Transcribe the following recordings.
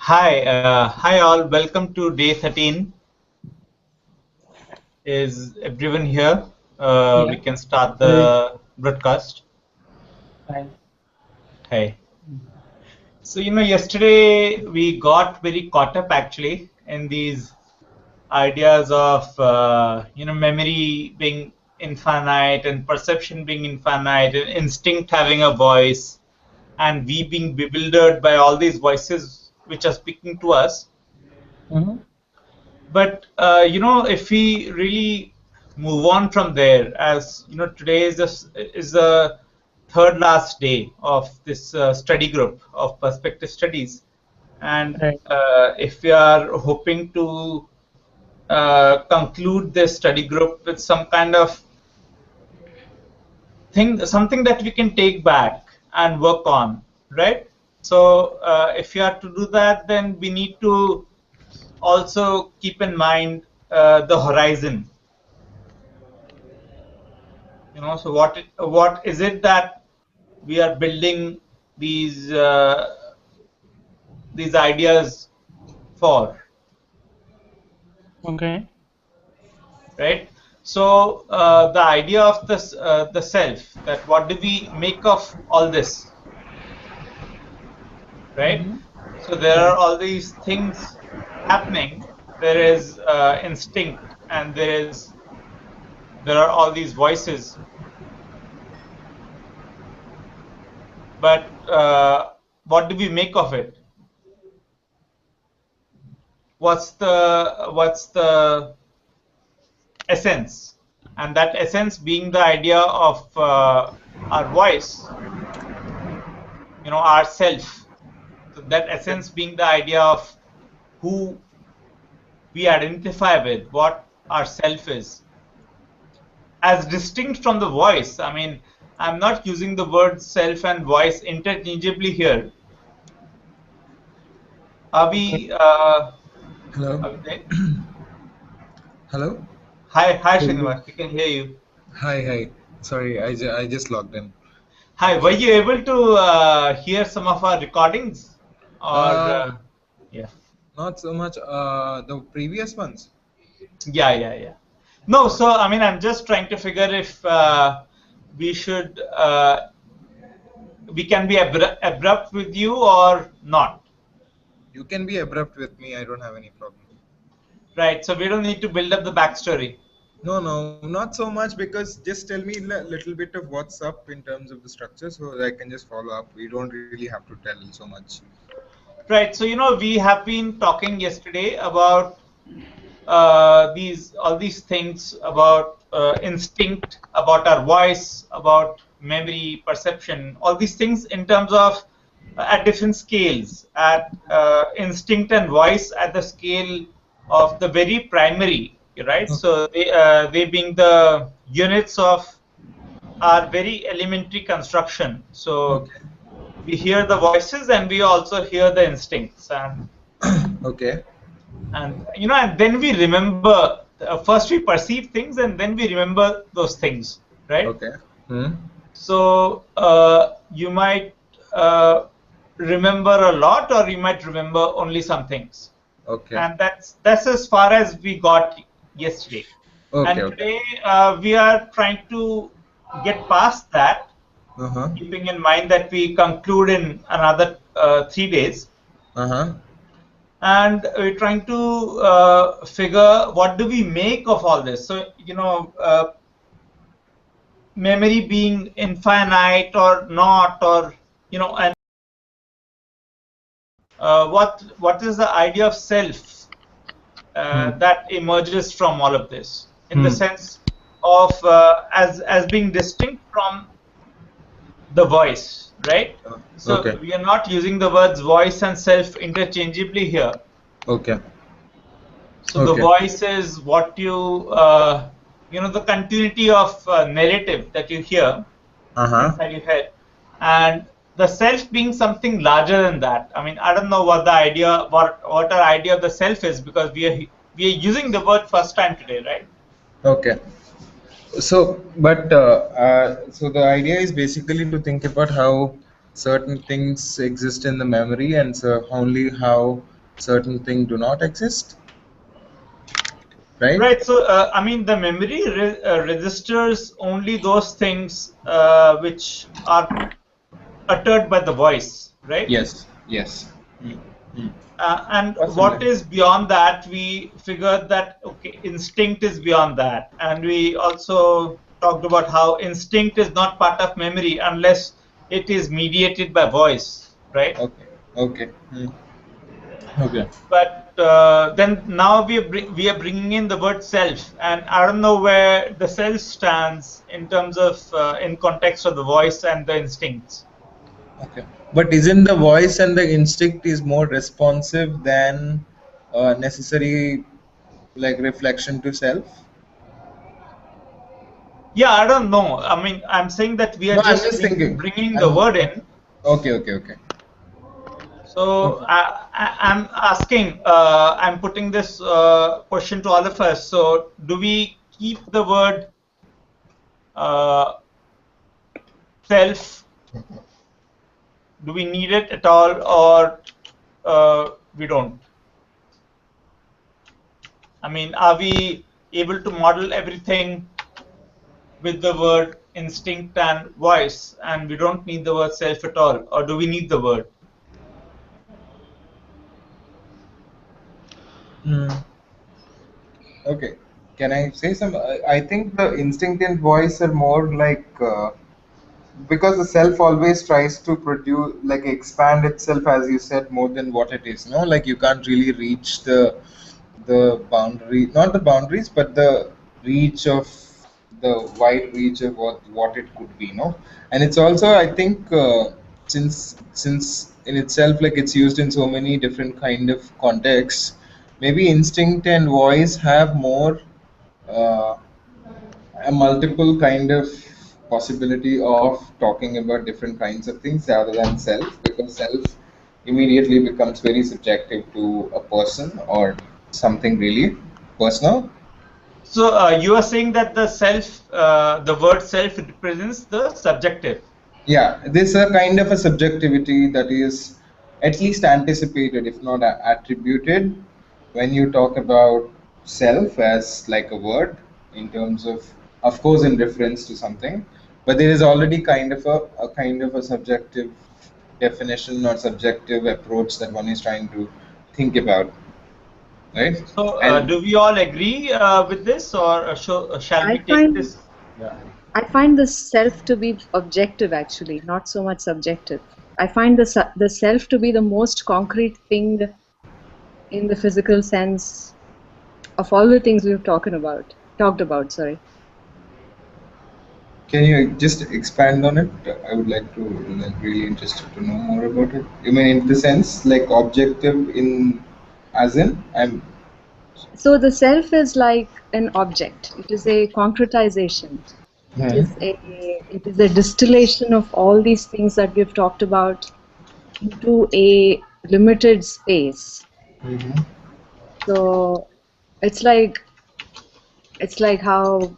Hi all. Welcome to day 13. Is everyone here? We Yeah, can start Hey, the broadcast. fine. Hey. So, yesterday we got very caught up actually in these ideas of, memory being infinite and perception being infinite and instinct having a voice and we being bewildered by all these voices which are speaking to us. Mm-hmm. But if we really move on from there, as today is the third last day of this study group of perspective studies, and Right. if we are hoping to conclude this study group with some kind of thing, something that we can take back and work on, right? So if you are to do that, then we need to also keep in mind the horizon. So what is it that we are building these these ideas for, Okay. right? So the idea of this the self, that what do we make of all this, right? Mm-hmm. So there are Right. all these things happening. There is instinct, and there are all these voices, but what do we make of it? What's the essence, and that essence being the idea of our voice, our self. So that essence being the idea of who we identify with, what our self is, as distinct from the voice. I mean, I'm not using the word self and voice interchangeably here. Are Okay. we? hello, Are we there? hello. Hi, Hello. Srinivas. We can hear you. Hi. Sorry, I just logged in. Hi. Were you able to hear some of our recordings, or Uh, yeah? Not so much. The previous ones. Yeah. No, so I mean, I'm just trying to figure if we should, we can be abrupt with you or not, You can be abrupt with me. I don't have any problem. right? So we don't need to build up the backstory, No, not so much because just tell me a little bit of what's up in terms of the structure so I can just follow up. We don't really have to tell so much. right? So we have been talking yesterday about these all these things about instinct, about our voice, about memory, perception, all these things in terms of at different scales, at instinct and voice at the scale of the very primary, right? Okay. So they being the units of our very elementary construction. So Okay. we hear the voices and we also hear the instincts, Okay. and then we remember. First we perceive things and then we remember those things, right? Okay. Hmm. So you might remember a lot, or you might remember only some things, Okay. and that's as far as we got yesterday. Okay. And Okay. today we are trying to get past that, Uh huh. keeping in mind that we conclude in another 3 days, Uh huh. and we're trying to figure what do we make of all this. So memory being infinite or not, or and what is the idea of self Hmm. that emerges from all of this, in the Hmm. sense of as being distinct from the voice, right? So Okay. we are not using the words voice and self interchangeably here. Okay. So the Okay. voice is what the continuity of narrative that you hear Uh huh. inside your head, and the self being something larger than that. I mean, I don't know what the idea, what our idea of the self is, because we are using the word first time today, right? Okay. So the idea is basically to think about how certain things exist in the memory, and so only how certain thing do not exist, right? Right. So, I mean, the memory registers only those things which are uttered by the voice, right? Yes, yes. And Possibly. what is beyond that, we figured that, okay, instinct is beyond that. And we also talked about how instinct is not part of memory unless it is mediated by voice, right? Okay, okay. Okay. But then now we are bringing in the word self, and I don't know where the self stands in terms of in context of the voice and the instincts. Okay. But isn't the voice and the instinct is more responsive than necessary like reflection to self? Yeah, I don't know. I mean, I'm saying that we are No, I'm just just thinking. bringing the word in. Okay, okay, okay. So Okay. I'm asking, I'm putting this question to all of us. So do we keep the word self? Do we need it at all, or we don't? I mean, are we able to model everything with the word instinct and voice, and we don't need the word self at all, or do we need the word? Hmm. Okay. Can I say some? I think the instinct and voice are more like because the self always tries to produce, like expand itself, as you said, more than what it is. No, like you can't really reach the boundary, not the boundaries, but the reach of the wide reach of what it could be. No, and it's also, I think, since in itself, like it's used in so many different kind of contexts, maybe instinct and voice have more uh, a multiple kind of possibility of talking about different kinds of things rather than self, because self immediately becomes very subjective to a person or something really personal. So you are saying that the self, the word self represents the subjective. Yeah, this is a kind of a subjectivity that is at least anticipated, if not attributed, when you talk about self as like a word in terms of course, in reference to something, but there is already a kind of a subjective definition or subjective approach that one is trying to think about, right? So And do we all agree with this, or shall I we take find this? Yeah. I find the self to be objective actually, not so much subjective. I find the self to be the most concrete thing in the physical sense of all the things we've talked about, sorry. can you just expand on it? I would like to, like, really interested to know more about it. You mean in the sense like objective in, as in I'm. So the self is like an object. It is a concretization. Hmm. It is a distillation of all these things that we've talked about into a limited space. Hmm. So it's like how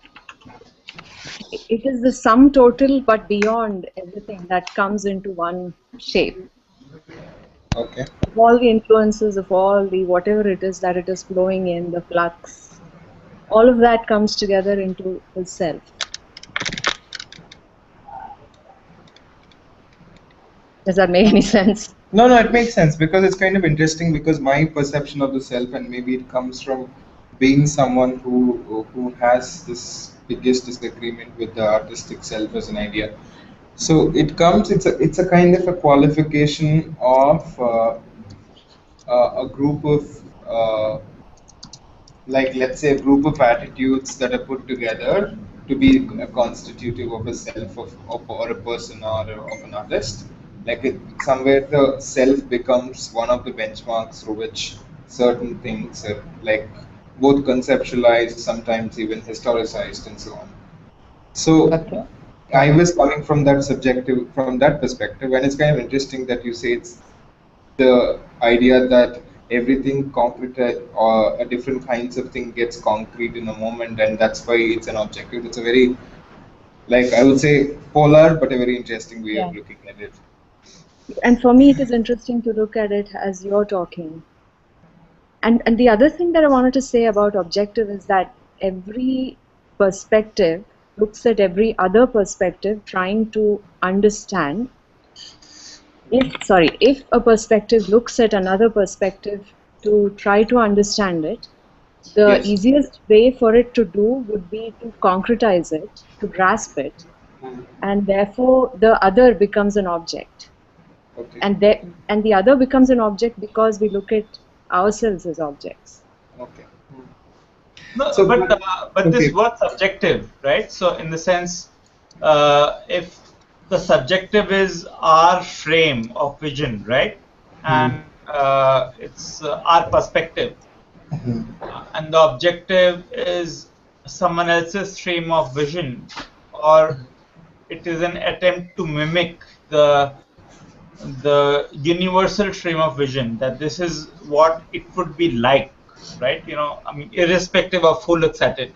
it is the sum total, but beyond everything that comes into one shape. Okay. Of all the influences, of all the whatever it is that it is flowing in, the flux, all of that comes together into the self. Does that make any sense? No, no, it makes sense because it's kind of interesting because my perception of the self, and maybe it comes from being someone who has this biggest disagreement with the artistic self as an idea. So it comes. It's a kind of a qualification of a group of like, let's say, a group of attitudes that are put together to be a constitutive of a self or a person of an artist. Like somewhere the self becomes one of the benchmarks through which certain things are like both conceptualized, sometimes even historicized, and so on. So Okay. I was coming from that subjective, from that perspective, and it's kind of interesting that you say it's the idea that everything concrete or a different kinds of thing gets concrete in a moment, and that's why it's an objective. It's a very, like, I would say, polar but a very interesting way Yeah. of looking at it. And for me, it is interesting to look at it as you're talking. And the other thing that I wanted to say about objective is that every perspective looks at every other perspective, trying to understand. If a perspective looks at another perspective to try to understand it, the Yes. easiest way for it to do would be to concretize it, to grasp it, and therefore the other becomes an object. Okay. And the other becomes an object because we look at ourselves as objects. Okay. No, So, but okay. this word subjective, right? So in the sense, if the subjective is our frame of vision, right, and it's our perspective, and the objective is someone else's frame of vision, or it is an attempt to mimic the universal frame of vision, that this is what it would be like, right? I mean, irrespective of who looks at it.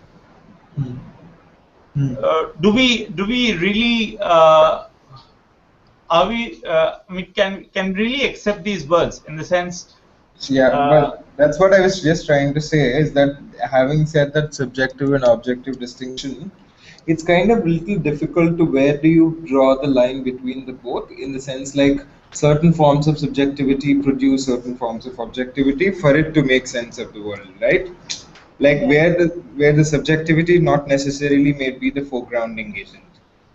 Do we really are we I mean, can really accept these words in the sense? Yeah, but that's what I was just trying to say, is that having said that subjective and objective distinction, it's kind of little difficult to where do you draw the line between the both, in the sense like certain forms of subjectivity produce certain forms of objectivity for it to make sense of the world, right? Like where the subjectivity not necessarily may be the foregrounding agent,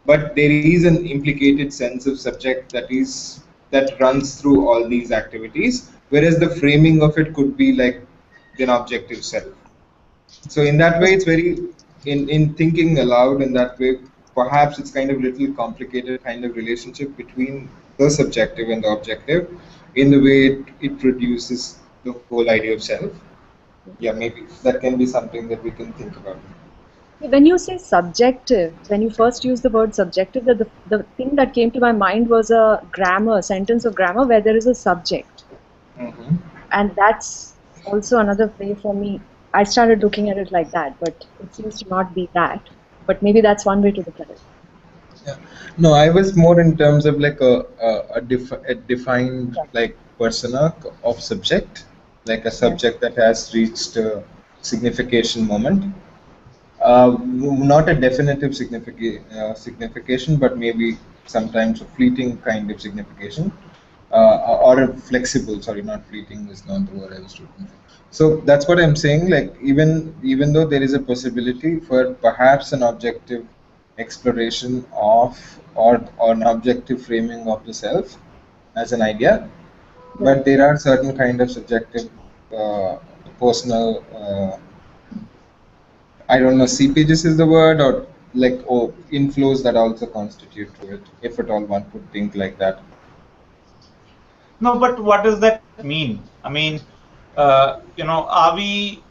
but there is an implicated sense of subject that runs through all these activities, whereas the framing of it could be like an objective self. So in that way, it's very in thinking aloud in that way, perhaps it's kind of little complicated kind of relationship between the subjective and the objective in the way it produces the whole idea of self. Yeah, maybe that can be something that we can think about. When you say subjective, when you first used the word subjective, the thing that came to my mind was a sentence of grammar where there is a subject. And that's also another way for me. I started looking at it like that, but it seems to not be that. But maybe that's one way to look at it. Yeah. No, I was more in terms of like a defined like persona of subject, like a subject that has reached a signification moment. Not a definitive signification, but maybe sometimes a fleeting kind of signification, or a flexible. Sorry, not fleeting is not the word I was looking for. So that's what I'm saying. Like even though there is a possibility for perhaps an objective exploration of or an objective framing of the self as an idea, but there are certain kind of subjective, personal. I don't know, seepages is the word, or like inflows that also constitute to it, if at all one could think like that. No, but what does that mean? I mean, are we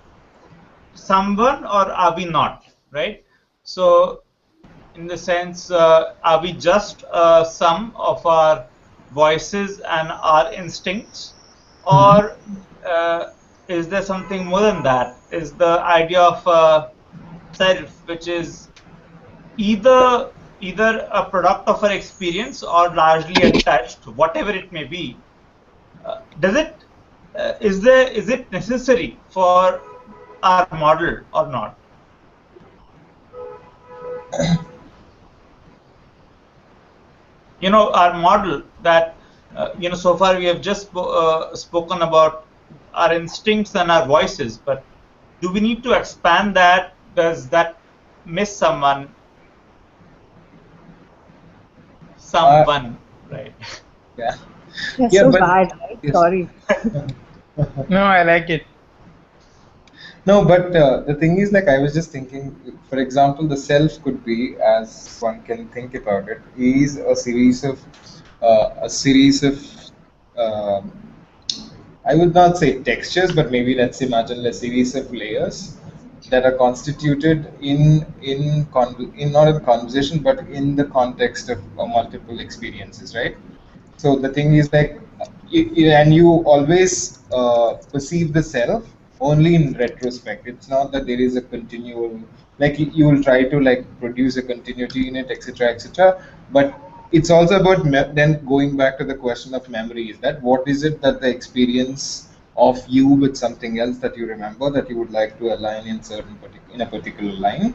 someone or are we not, right? So, in the sense, are we just sum of our voices and our instincts, or is there something more than that? Is the idea of self, which is either a product of our experience or largely attached, whatever it may be, is it necessary for our model or not? Our model that so far we have just spoken about our instincts and our voices, but do we need to expand that? Does that miss someone, right? Yeah. You're Yeah, so but bad, right? yes. Sorry. No, I like it. No, but the thing is, like, I was just thinking, for example, the self could be, as one can think about it, is a series of, um, I would not say textures, but maybe let's imagine a series of layers that are constituted in not in conversation, but in the context of multiple experiences, right? So the thing is like, and you always perceive the self only in retrospect. It's not that there is a continual, like you will try to like produce a continuity in it, etc., etc. But it's also about then going back to the question of memory. Is that what is it that the experience of you with something else that you remember that you would like to align in a particular line,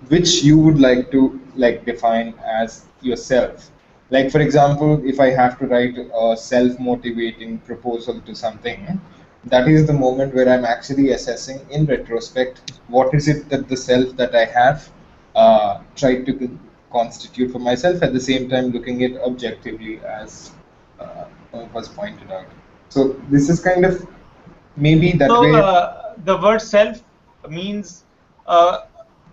which you would like to like define as yourself. Like for example, if I have to write a self-motivating proposal to something, that is the moment where I'm actually assessing in retrospect what is it that the self that I have tried to constitute for myself, at the same time looking at objectively as was pointed out. So this is kind of maybe that So way. the word self means uh,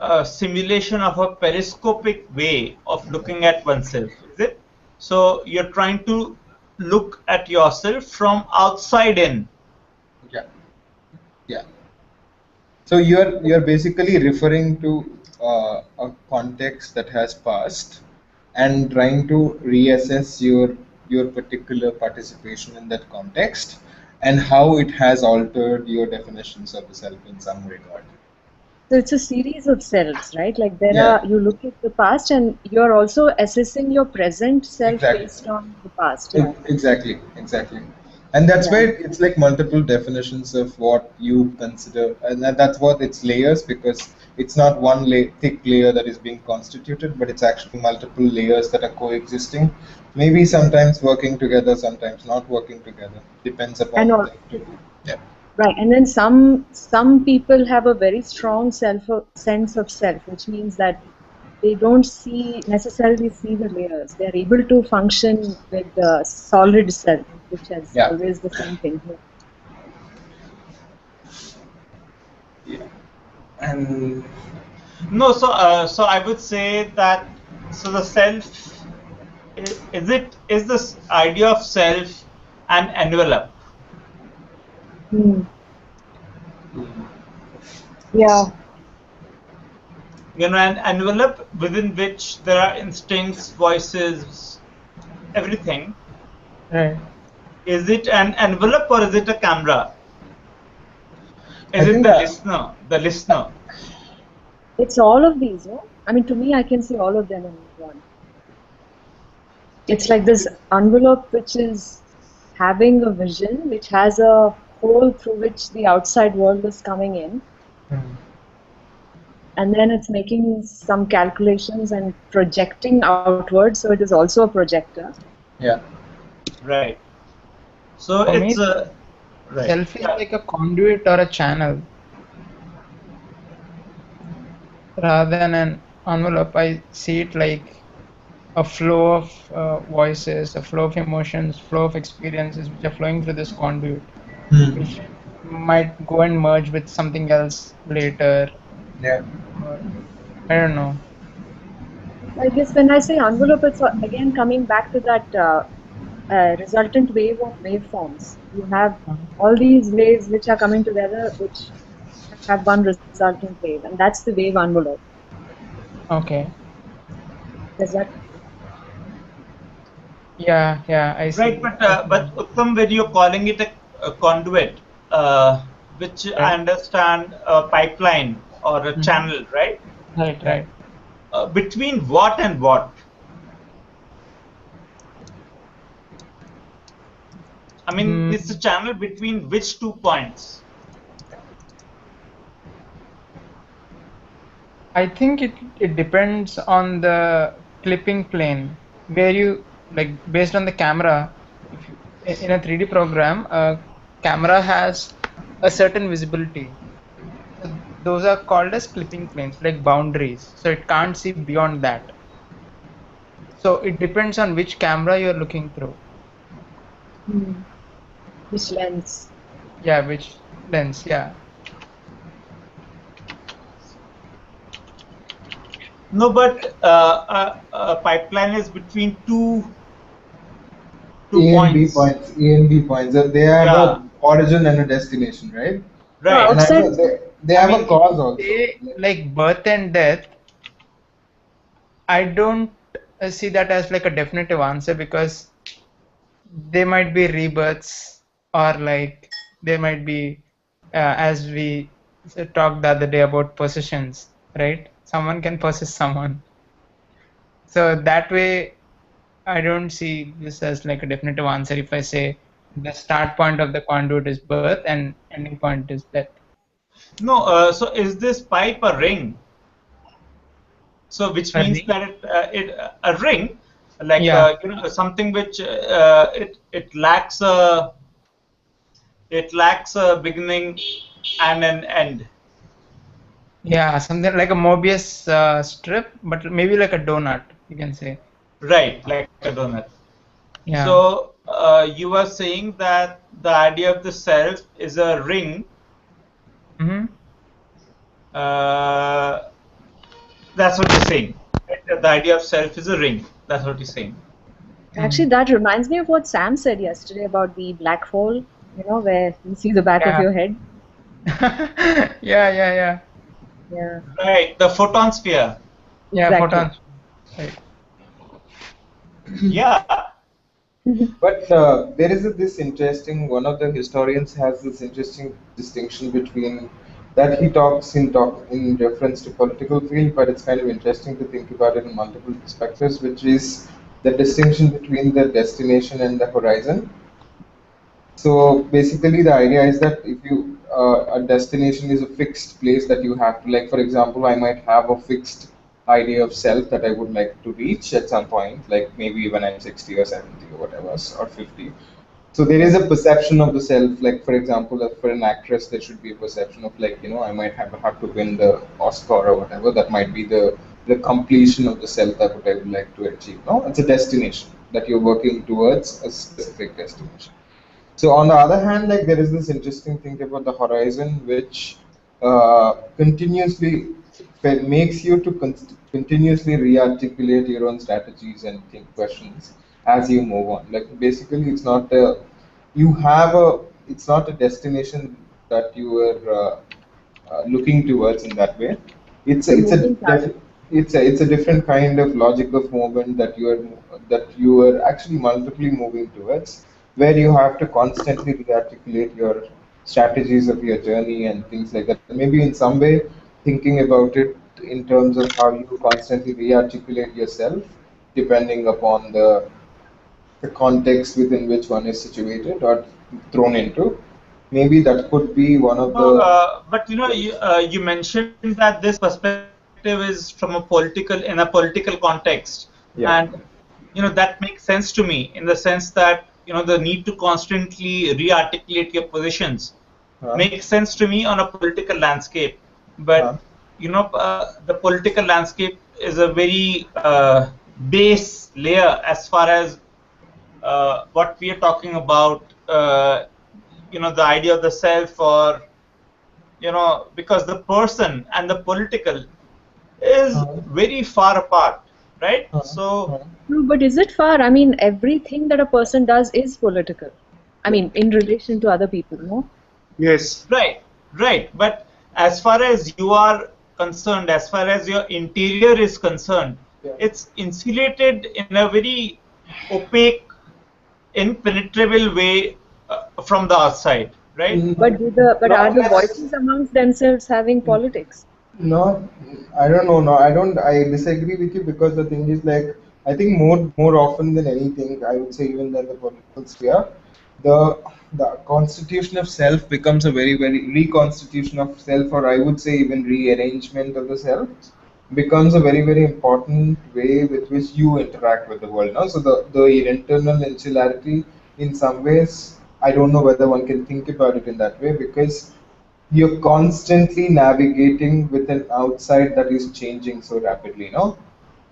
a simulation of a periscopic way of looking at oneself, is it? So you're trying to look at yourself from outside in. Yeah, yeah. So you're basically referring to a context that has passed and trying to reassess your particular participation in that context and how it has altered your definitions of the self in some regard. So it's a series of selves, right? Like Yeah, you look at the past and you're also assessing your present self exactly. based on the past. Yeah. Exactly. And that's Yeah. where it's like multiple definitions of what you consider, and that's what it's layers, because it's not one thick layer that is being constituted, but it's actually multiple layers that are coexisting. Maybe sometimes working together, sometimes not working together. Depends And upon all, the activity. Yeah. right. And then some people have a very strong sense of self, which means that they don't necessarily see the layers. They are able to function with the solid self, which is Yeah. always the same thing. Yeah. And No, so I would say that so the self is this idea of self an envelope? Hmm. Yeah. You know, an envelope within which there are instincts, voices, everything. Right. Is it an envelope or is it a camera? I Is it think the that listener? The listener. It's all of these, no? I mean, to me, I can see all of them in one. It's like this envelope which is having a vision, which has a hole through which the outside world is coming in, and then it's making some calculations and projecting outward, so it is also a projector. yeah. Right. So For me, it's a right. self is Yeah. like a conduit or a channel rather than an envelope. I see it like a flow of voices, a flow of emotions, flow of experiences which are flowing through this conduit, which might go and merge with something else later. Yeah. Or, I don't know. I guess when I say envelope, it's again coming back to that resultant wave of waveforms. You have all these waves which are coming together, which have one resultant wave, and that's the wave envelope. Okay. Does that? Yeah, I see. Right, but Uttam, when you're calling it a conduit, which I Right. understand a pipeline or a Mhm. channel, right? Right. Between what and what? I mean, it's a channel between which 2 points? I think it depends on the clipping plane where you like based on the camera. If you in a 3D program, a camera has a certain visibility. So those are called as clipping planes, like boundaries. So it can't see beyond that. So it depends on which camera you're looking through. Which lens? Yeah, which lens. Yeah. No, but a pipeline is between two A and B points. points. A and B points. They have Yeah, a origin and a destination, right? No, right. And I outside. know they I have a mean, cause also. Say like birth and death, I don't see that as like a definitive answer because they might be rebirths or like they might be as we talked the other day about possessions, right? Someone can possess someone. So that way I don't see this as like a definitive answer if I say The start point of the conduit is birth and ending point is death. No, so is this pipe a ring? So which A means ring? that a ring, like Yeah. something which it lacks a beginning and an end. Yeah, something like a Mobius strip, but maybe like a donut, you can say. Right, like a donut. Yeah. So you were saying that the idea of the self is a ring. Mm-hmm. That's what you're saying. Right? The idea of self is a ring. That's what you're saying. Actually, that reminds me of what Sam said yesterday about the black hole, where you see the back of Yeah. your head. Yeah. Yeah, Right, the photon sphere. Yeah, exactly. photons. Right. Yeah. But there is this interesting, one of the historians has this interesting distinction between that he talks in reference to political field, but it's kind of interesting to think about it in multiple perspectives, which is the distinction between the destination and the horizon. So basically, the idea is that if you a destination is a fixed place that you have to, like for example, I might have a fixed idea of self that I would like to reach at some point, like maybe when I'm 60 or 70 or whatever, or 50. So there is a perception of the self, like for example, for an actress, there should be a perception of like I might have to win the Oscar or whatever. That might be the completion of the self that what I would like to achieve. No, it's a destination that you're working towards a specific destination. So on the other hand, like there is this interesting thing about the horizon, which continuously makes you to continuously re-articulate your own strategies and think questions as you move on. Like basically, it's not a you have a it's not a destination that you are looking towards in that way. It's a, It's a it's a moving target. it's a different kind of logic of movement that you are actually multiply moving towards, where you have to constantly rearticulate your strategies of your journey and things like that. Maybe in some way, thinking about it in terms of how you constantly rearticulate yourself, depending upon the context within which one is situated or thrown into. Maybe that could be one of No, the but you mentioned that this perspective is from a political context, yeah. and that makes sense to me in the sense that the need to constantly re-articulate your positions Huh? makes sense to me on a political landscape. But Huh? the political landscape is a very base layer as far as what we are talking about. The idea of the self, or because the person and the political is Huh? very far apart, right? Huh? So Huh? No, but is it far? I mean, everything that a person does is political. I mean, in relation to other people, no? Yes. right. But as far as you are concerned, as far as your interior is concerned, Yeah. it's insulated in a very opaque, impenetrable way from the outside, right? But are Not the less. voices amongst themselves having politics? Not, I don't know. No, I don't. I disagree with you because the thing is like I think more often than anything, I would say even than the political sphere, the the constitution of self becomes a very reconstitution of self, or I would say even rearrangement of the self becomes a very important way with which you interact with the world. Now, so the internal insularity in some ways, I don't know whether one can think about it in that way because you're constantly navigating with an outside that is changing so rapidly, no?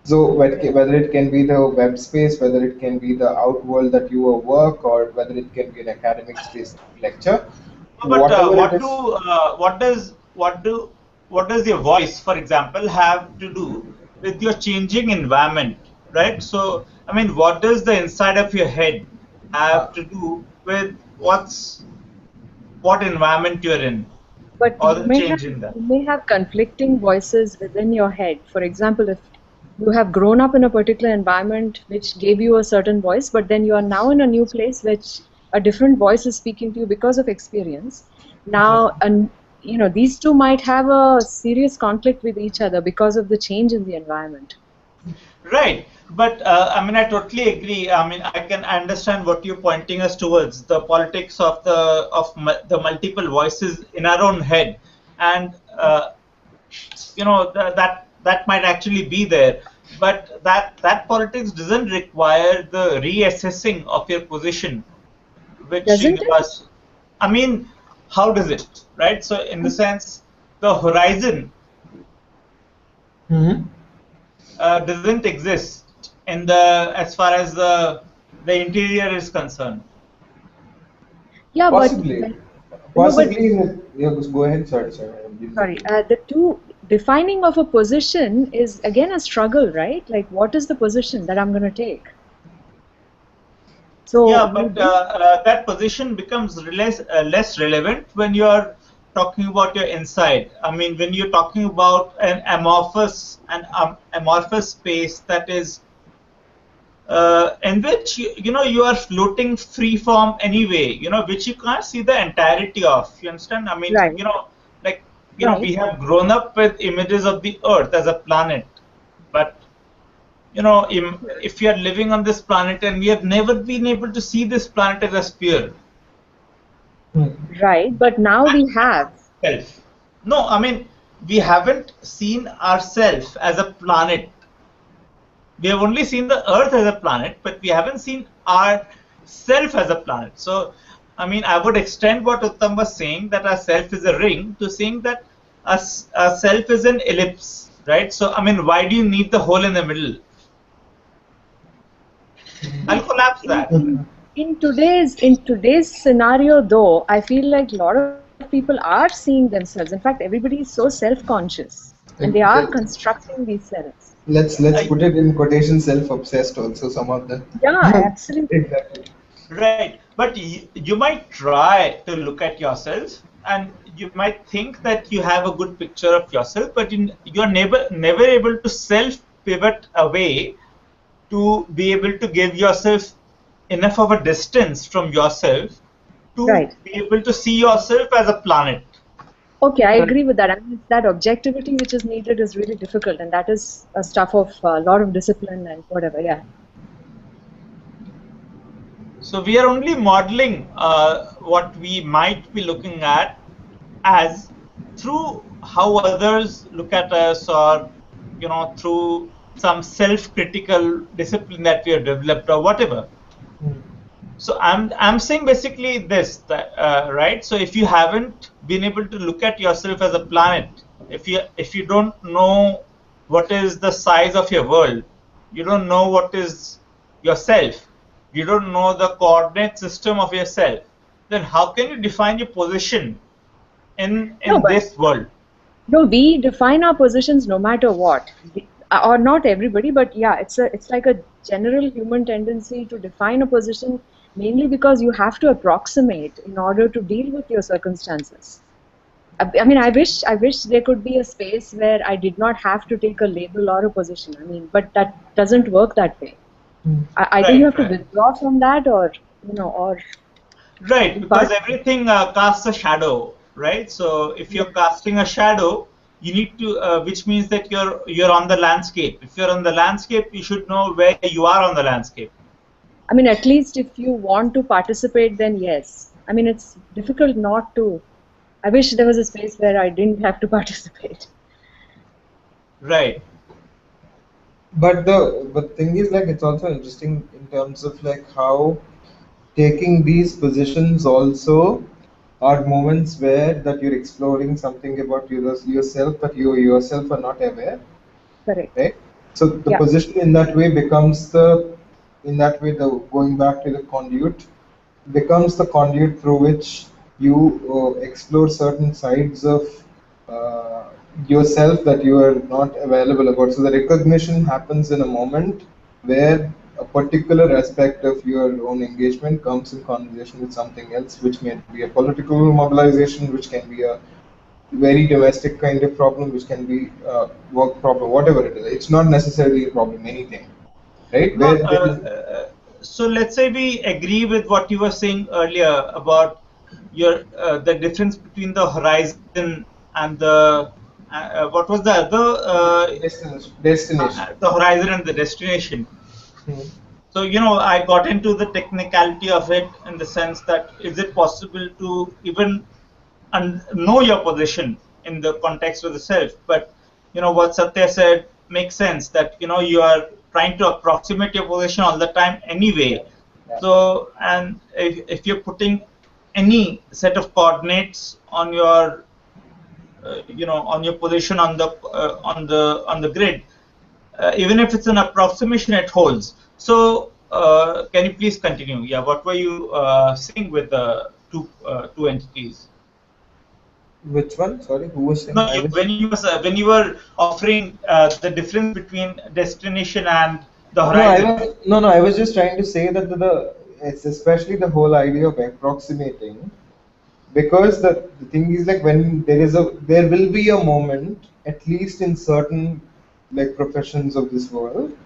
So whether it can be the web space, whether it can be the outworld that you work, or whether it can be an academic space that you lecture, No, but whatever it is. what does your voice, for example, have to do with your changing environment, right? So, I mean, what does the inside of your head Uh, have to do with what environment you're in, But or the change in that? you may have conflicting voices within your head. For example, if you have grown up in a particular environment which gave you a certain voice, but then you are now in a new place which a different voice is speaking to you because of experience. Now, and these two might have a serious conflict with each other because of the change in the environment. Right, but I mean, I totally agree. I mean, I can understand what you're pointing us towards, the politics of the multiple voices in our own head, and that might actually be there, but that politics doesn't require the reassessing of your position, which Doesn't it? was, I mean, how does it, right? So in the sense, the horizon Hmm. doesn't exist in the as far as the interior is concerned. Yeah, but Possibly. no, but Possibly. Yeah, just go ahead. Sorry, sorry. sorry, the two defining of a position is again a struggle, right? Like, what is the position that I'm going to take? So Yeah, you but did, that position becomes less relevant when you are talking about your inside. I mean, when you're talking about an amorphous space that is in which you are floating free form anyway, which you can't see the entirety of. You understand? I mean, right, like right. we have grown up with images of the Earth as a planet, but if you are living on this planet and we have never been able to see this planet as a sphere. Hmm. Right, but now we have. Self. No, I mean, we haven't seen ourselves as a planet. We have only seen the Earth as a planet, but we haven't seen ourself as a planet. So, I mean, I would extend what Uttam was saying, that our self is a ring, to saying that our self is an ellipse, right? So, I mean, why do you need the hole in the middle? I'll collapse In, that. in, in today's scenario, though, I feel like a lot of people are seeing themselves. In fact, everybody is so self-conscious, and they are Okay. constructing these selves. Let's I, put it in quotation. Self-obsessed. Also, some of them. Yeah, absolutely. Exactly. Right, but you might try to look at yourself, and you might think that you have a good picture of yourself, but you're never able to self pivot away to be able to give yourself enough of a distance from yourself to Right. be able to see yourself as a planet. Okay, I Well, agree with that. I mean, that objectivity which is needed is really difficult, and that is a stuff of a lot of discipline and whatever. Yeah. So we are only modeling what we might be looking at as through how others look at us, or through some self-critical discipline that we have developed or whatever. Hmm. So I'm saying basically this, that, right? So if you haven't been able to look at yourself as a planet, if you don't know what is the size of your world, you don't know what is yourself, you don't know the coordinate system of yourself, then how can you define your position in No, but this world? no, we define our positions no matter what. Or not everybody, but yeah, it's like a general human tendency to define a position mainly because you have to approximate in order to deal with your circumstances. I mean, I wish there could be a space where I did not have to take a label or a position. I mean, but that doesn't work that way. Hmm. Either you Right, have to right. withdraw from that, or or Right, be because part. everything casts a shadow, right? So if Yeah. you're casting a shadow, you need to, which means that you're on the landscape. If you're on the landscape, you should know where you are on the landscape. I mean, at least if you want to participate, then yes. I mean, it's difficult not to. I wish there was a space where I didn't have to participate. Right, But thing is, like, it's also interesting in terms of like how taking these positions also are moments where that you're exploring something about yourself that you yourself are not aware, Correct. right? So the Yeah. position in that way becomes in that way, the going back to the conduit, becomes the conduit through which you explore certain sides of uh, yourself that you are not available about. So the recognition happens in a moment where a particular aspect of your own engagement comes in conversation with something else, which may be a political mobilization, which can be a very domestic kind of problem, which can be work problem, whatever it is. It's not necessarily a problem, anything, right? no, Where there is, so let's say we agree with what you were saying earlier about the difference between the horizon and the what was the other? Destination. The horizon and the destination. So, I got into the technicality of it in the sense that is it possible to even know your position in the context of the self? But, what Satya said makes sense that, you are trying to approximate your position all the time anyway. Yeah. So, and if you're putting any set of coordinates on your, on your position on the grid, even if it's an approximation, it holds. So, can you please continue? Yeah, what were you saying with the two entities? Which one? Sorry, who was saying? No, when you were offering the difference between destination and the horizon. No, I was just trying to say that it's especially the whole idea of approximating, because the thing is like when there will be a moment, at least in certain like professions of this world,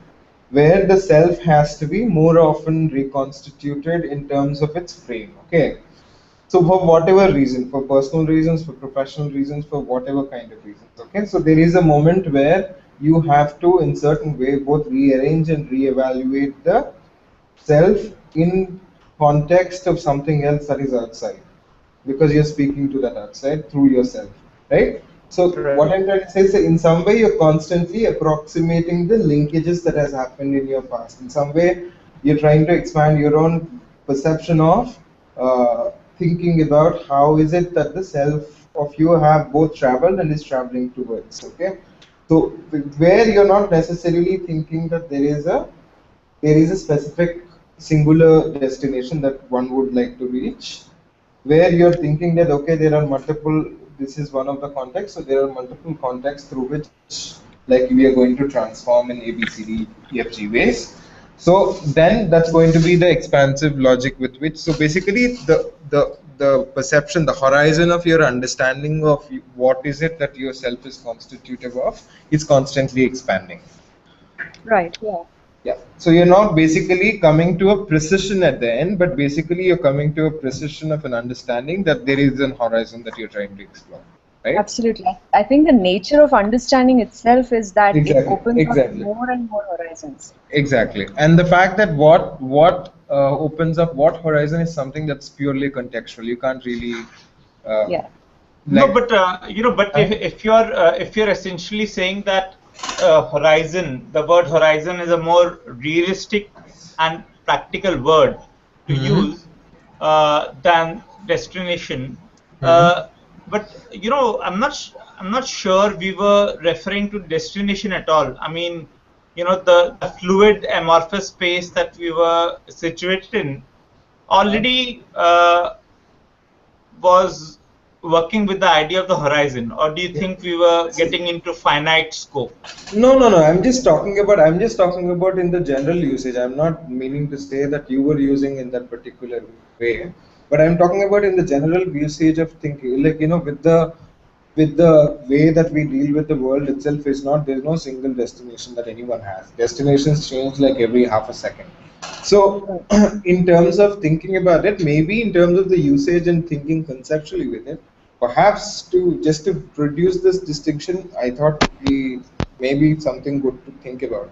where the self has to be more often reconstituted in terms of its frame. Okay. So for whatever reason, for personal reasons, for professional reasons, for whatever kind of reasons, okay. So there is a moment where you have to, in certain way, both rearrange and reevaluate the self in context of something else that is outside, because you're speaking to that outside through yourself, right? So Right. what I'm trying to say is that in some way you're constantly approximating the linkages that has happened in your past. In some way, you're trying to expand your own perception of thinking about how is it that the self of you have both traveled and is traveling towards. Okay, so where you're not necessarily thinking that there is a specific singular destination that one would like to reach, where you're thinking that okay, there are multiple, this is one of the contexts, so there are multiple contexts through which like we are going to transform in ABCD, EFG ways. So then that's going to be the expansive logic with which, so basically the perception, the horizon of your understanding of what is it that your self is constitutive of is constantly expanding. Right. Yeah. Yeah. So you're not basically coming to a precision at the end, but basically you're coming to a precision of an understanding that there is an horizon that you're trying to explore. Right? Absolutely. I think the nature of understanding itself is that it opens up more and more horizons. Exactly. And the fact that what opens up what horizon is something that's purely contextual. You can't really. Yeah. No, but if you're essentially saying that horizon, the word horizon is a more realistic and practical word to use than destination. But I'm not sure we were referring to destination at all. I mean, the fluid amorphous space that we were situated in already was working with the idea of the horizon, or do you think we were getting into finite scope? No. I'm just talking about in the general usage. I'm not meaning to say that you were using in that particular way, but I'm talking about in the general usage of thinking. Like with the way that we deal with the world itself is not, there's no single destination that anyone has. Destinations change like every half a second. So in terms of thinking about it, maybe in terms of the usage and thinking conceptually with it, perhaps just to produce this distinction, I thought maybe something good to think about.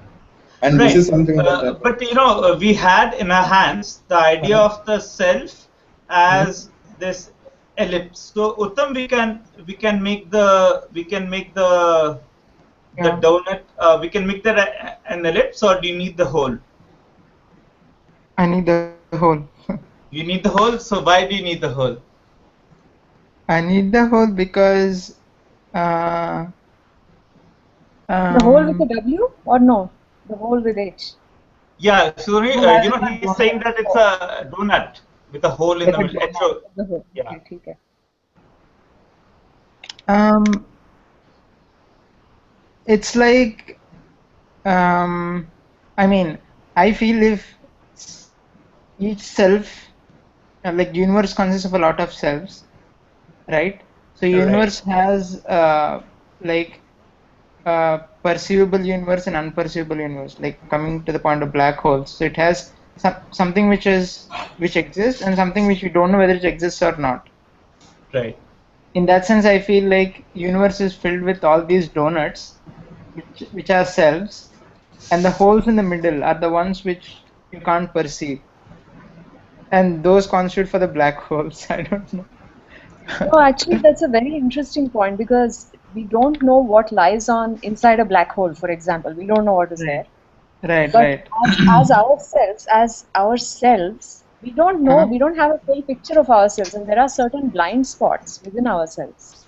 And Right. This is something that but we had in our hands the idea of the self as this ellipse. So Uttam, we can make the donut. We can make that an ellipse, or do you need the whole? I need the whole. You need the whole. So why do you need the whole? I need the whole because The whole with a W or no? The whole with H. Yeah. So he's saying that it's a donut with a hole in the middle. The whole. Yeah. Okay. It's like I mean, I feel if each self, like universe consists of a lot of selves, right? So universe has like perceivable universe and unperceivable universe, like coming to the point of black holes. So it has something which exists and something which we don't know whether it exists or not. Right. in that sense, I feel like universe is filled with all these donuts, which are selves, and the holes in the middle are the ones which you can't perceive, and those constitute for the black holes. I don't know. No, actually, that's a very interesting point because we don't know what lies on inside a black hole, for example. We don't know what is there. Right, right, But right. as ourselves, we don't know, Uh-huh. we don't have a full picture of ourselves, and there are certain blind spots within ourselves.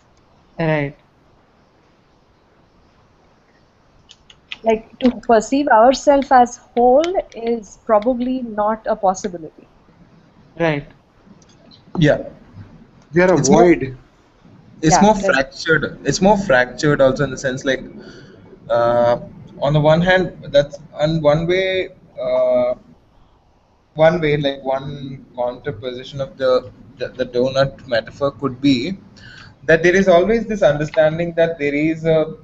Right, Like to perceive ourselves as whole is probably not a possibility. right. Yeah, We are a it's more void. it's Yeah, more that's fractured. It's more fractured also in the sense like uh, on the one hand, that's on one way like one contraposition of the donut metaphor could be that there is always this understanding that there is a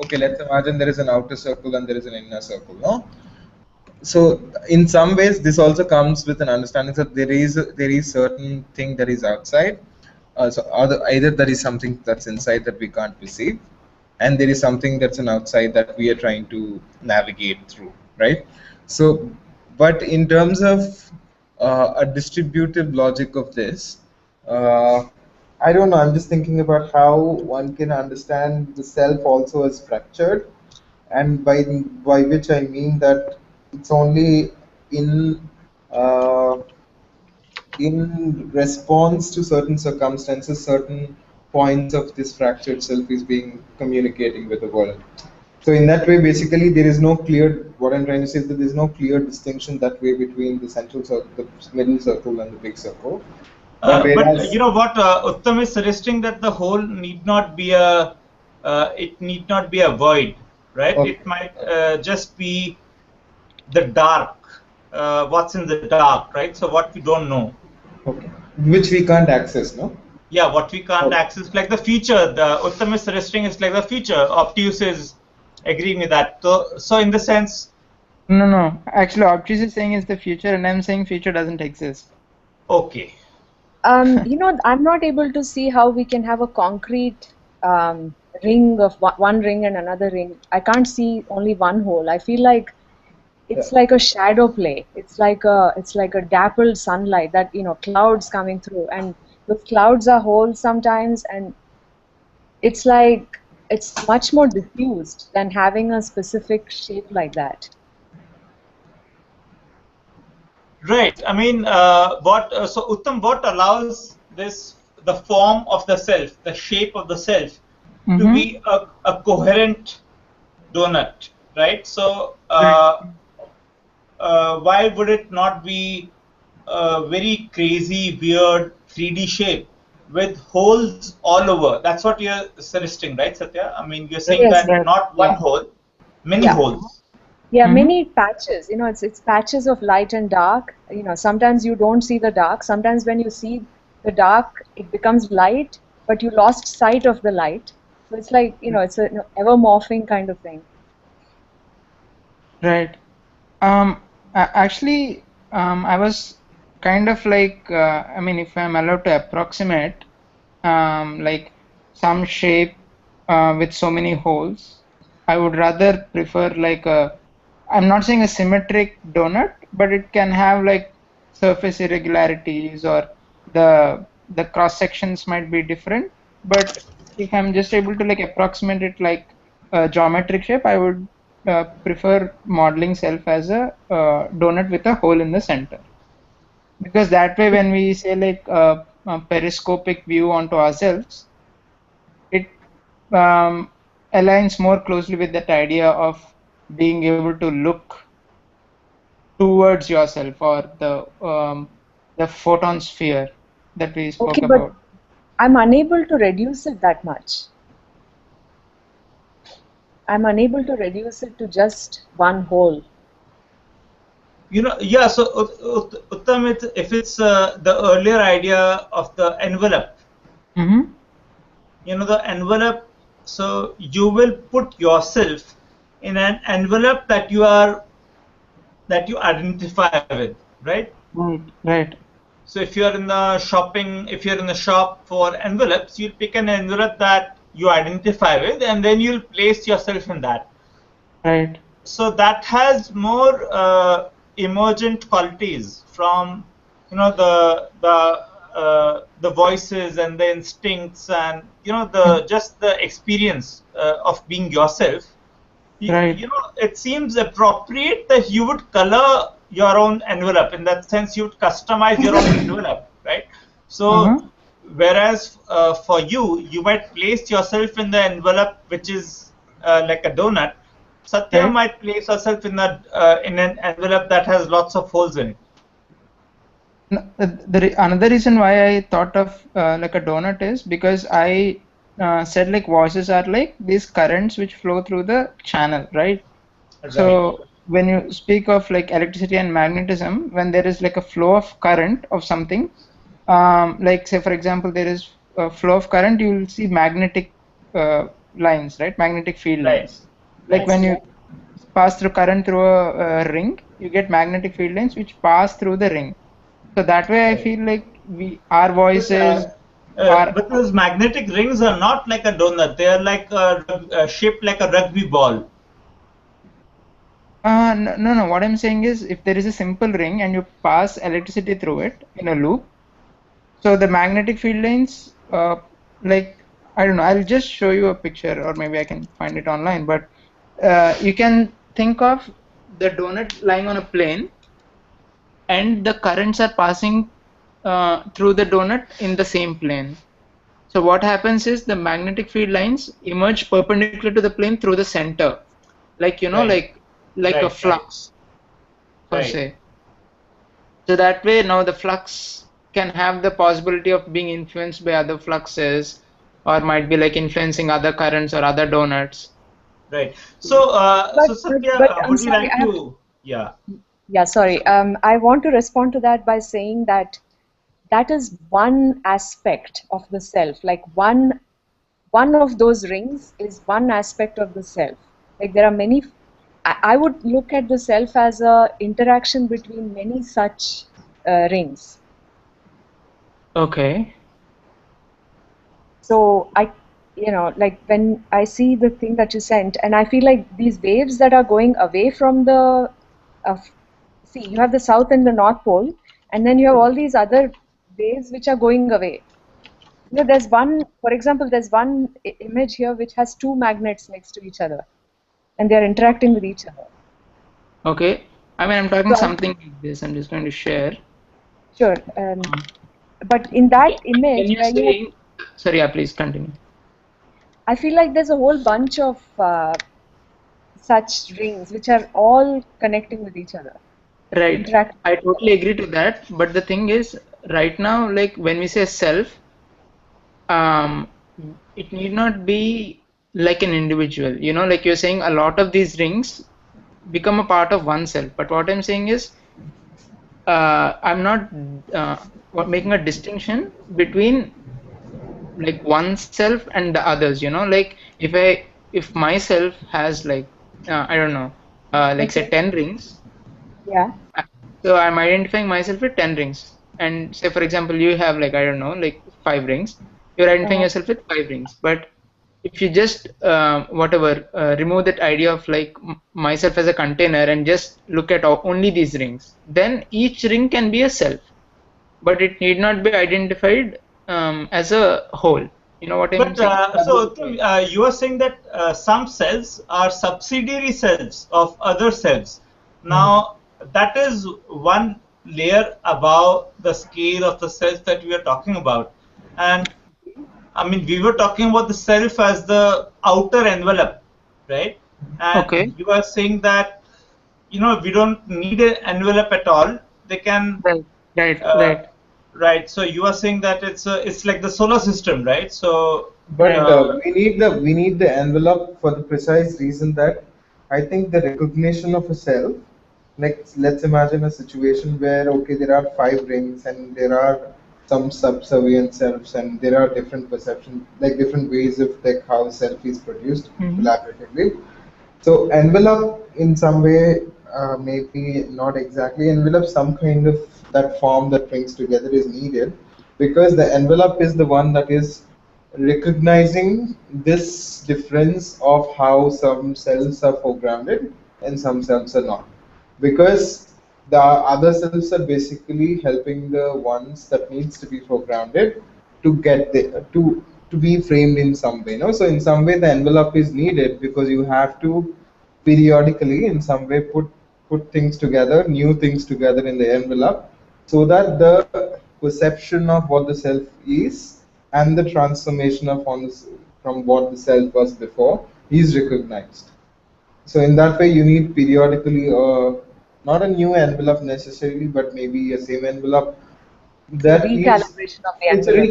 okay, let's imagine there is an outer circle and there is an inner circle, no? So in some ways this also comes with an understanding that there is certain thing that is outside, so either there is something that's inside that we can't perceive, and there is something that's an outside that we are trying to navigate through, right? So but in terms of a distributive logic of this, uh, I don't know, I'm just thinking about how one can understand the self also as fractured, and by which I mean that it's only in uh, in response to certain circumstances, certain points of this fractured self is being communicating with the world. So in that way, basically, there is no clear. What I'm trying to say is that there is no clear distinction that way between the central circle, the middle circle, and the big circle. But But whereas, you know what, Uttam is suggesting that the whole need not be it need not be a void, right? okay, It might just be the dark, what's in the dark, right? So what we don't know. okay, which we can't access, no? Yeah, what we can't Okay. access, like the future. The Uttam is suggesting is like the future. Obtuse is agreeing with that. So in the sense, No, no. Actually, Optis is saying is the future, and I'm saying future doesn't exist. okay. I'm not able to see how we can have a concrete ring of one ring and another ring. I can't see only one hole. I feel like Yeah. it's like a shadow play. It's like a dappled sunlight that clouds coming through, and those clouds are holes sometimes, and it's much more diffused than having a specific shape like that. Right. I mean, so Uttam, what allows this, the form of the self, the shape of the self, to Mm-hmm. be a coherent donut, right? So, Right. why would it not be a very crazy, weird 3D shape with holes all over? That's what you're suggesting, right, Satya? I mean, you're saying Yes. that Right. not one Yeah. hole, many Yeah. holes. Yeah, Mm-hmm. many patches. It's patches of light and dark. Sometimes you don't see the dark. Sometimes when you see the dark, it becomes light, but you lost sight of the light. So it's like, it's a ever morphing kind of thing. Right. Actually, I was kind of like, I mean, if I'm allowed to approximate, like some shape with so many holes, I would rather prefer like I'm not saying a symmetric donut, but it can have like surface irregularities, or the cross sections might be different. But if I'm just able to like approximate it like a geometric shape, I would prefer modeling self as a donut with a hole in the center, because that way when we say like a periscopic view onto ourselves, it aligns more closely with that idea of being able to look towards yourself, or the photon sphere that we spoke Okay, but about. I'm unable to reduce it that much. I'm unable to reduce it to just one hole. Yeah, so Uttam, if it's the earlier idea of the envelope, Mm-hmm. the envelope, so you will put yourself in an envelope that you identify with, right? Right, right. So if you're in the shop for envelopes, you'll pick an envelope that you identify with, and then you'll place yourself in that. Right. So that has more emergent qualities from, you know, the voices and the instincts, and, you know, just the experience of being yourself. Right. You know, it seems appropriate that you would color your own envelope. In that sense, you would customize your own envelope, right? So whereas for you might place yourself in the envelope which is like a donut. Satya Right. might place herself in an envelope that has lots of holes in it. Another reason why I thought of like a donut is because I said like voices are like these currents which flow through the channel, right? So when you speak of like electricity and magnetism, when there is like a flow of current of something, like say for example there is a flow of current, you will see magnetic lines, right? Magnetic field lines. Like when you pass through current through a ring, you get magnetic field lines which pass through the ring. So that way I feel like our voices are. But those magnetic rings are not like a donut. They are like shaped like a rugby ball. No. What I'm saying is, if there is a simple ring and you pass electricity through it in a loop, so the magnetic field lines, like I don't know, I'll just show you a picture, or maybe I can find it online. But you can think of the donut lying on a plane, and the currents are passing through the donut in the same plane. So what happens is the magnetic field lines emerge perpendicular to the plane through the center, like you know, like a flux, per se. So that way now the flux can have the possibility of being influenced by other fluxes, or might be like influencing other currents or other donuts. Right. So, so Satya, would you like to? Yeah. Yeah, sorry. I want to respond to that by saying that that is one aspect of the self. Like one of those rings is one aspect of the self. Like there are many. I would look at the self as a interaction between many such rings. Okay. So like when I see the thing that you sent, and I feel like these waves that are going away from the, see, you have the south and the north pole, and then you have all these other waves which are going away. You know, there's one, for example, there's one image here which has two magnets next to each other, and they're interacting with each other. Okay. I mean, I'm talking something like this. I'm just going to share. Sure. But in that image, when you're saying, sorry, yeah, please continue. I feel like there's a whole bunch of such rings which are all connecting with each other. Right. I totally agree to that. But the thing is, right now, like when we say self, it need not be like an individual. You know, like you're saying, a lot of these rings become a part of oneself. But what I'm saying is, I'm not making a distinction between like oneself and the others. You know, like if myself has like I don't know, like say 10 rings. Yeah. So I'm identifying myself with 10 rings. And say for example, you have like I don't know, like 5 rings. You're identifying yourself with 5 rings. But if you just remove that idea of like myself as a container and just look at only these rings, then each ring can be a self, but it need not be identified as a whole. You know what I'm saying? So you are saying that some cells are subsidiary cells of other cells. Now that is one layer above the scale of the cells that we are talking about. And I mean, we were talking about the self as the outer envelope, right? And you are saying that, you know, we don't need an envelope at all. They can. Right. So you are saying that it's like the solar system, right? So. But we need the envelope for the precise reason that I think the recognition of a self. Like let's imagine a situation where there are 5 rings and there are some subservient selves and there are different perceptions, like different ways of like how self is produced collaboratively. So envelope in some way maybe not exactly envelope, some kind of that form that brings together is needed, because the envelope is the one that is recognizing this difference of how some cells are programmed and some cells are not, because the other cells are basically helping the ones that needs to be programmed to get the to be framed in some way. So in some way the envelope is needed, because you have to periodically in some way put things together, new things together in the envelope, so that the perception of what the self is and the transformation of from what the self was before is recognized. So in that way, you need periodically not a new envelope necessarily, but maybe a same envelope The that is recalibration of the envelope.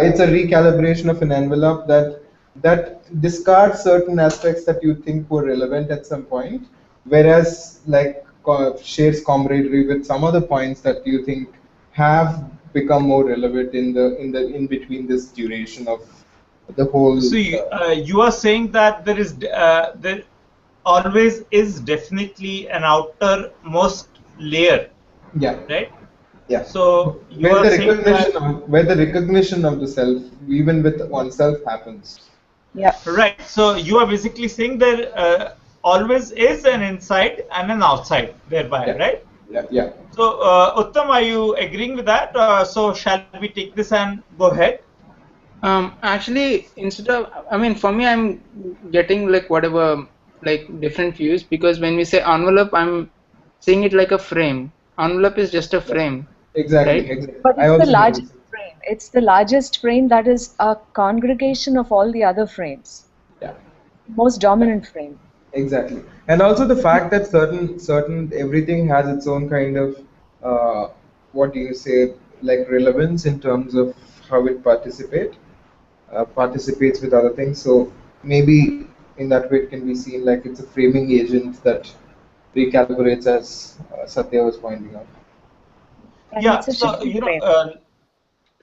it's a recalibration of an envelope that discards certain aspects that you think were relevant at some point, whereas like shares camaraderie with some other points that you think have become more relevant in between this duration of the whole. So you are saying that there always is definitely an outermost layer, Yeah. right? Yeah. So you are saying that, Where the recognition of the self, even with oneself, happens. Yeah. right? So you are basically saying there always is an inside and an outside thereby, Yeah. right? Yeah. Yeah. So Uttam, are you agreeing with that? So shall we take this and go ahead? Actually, instead of, I mean, for me, I'm getting like whatever, like different views, because when we say envelope, I'm seeing it like a frame. Envelope is just a frame, Exactly. right? Exactly. But I it's the also largest noticed. frame. It's the largest frame that is a congregation of all the other frames. Yeah. Most dominant frame. Exactly. And also the fact that certain everything has its own kind of what do you say, like relevance in terms of how it participates with other things. So maybe in that way it can be seen like it's a framing agent that recalibrates, as Satya was pointing out. And Yeah. it's a So shifting frame.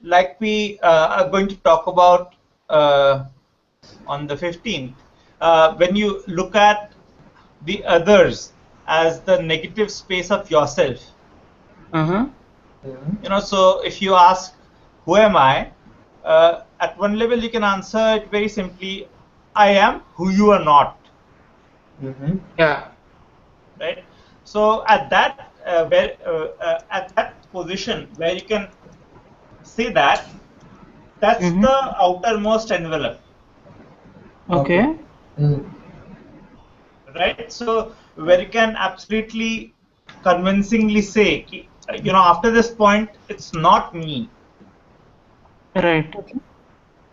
like we are going to talk about on the 15th, when you look at the others as the negative space of yourself, Uh-huh. so if you ask, who am I? At one level, you can answer it very simply, I am who you are not, Mm-hmm. Yeah. right? So at that at that position where you can say that, that's Mm-hmm. the outermost envelope, Okay. Mm. right? So where you can absolutely convincingly say, after this point, it's not me. Right.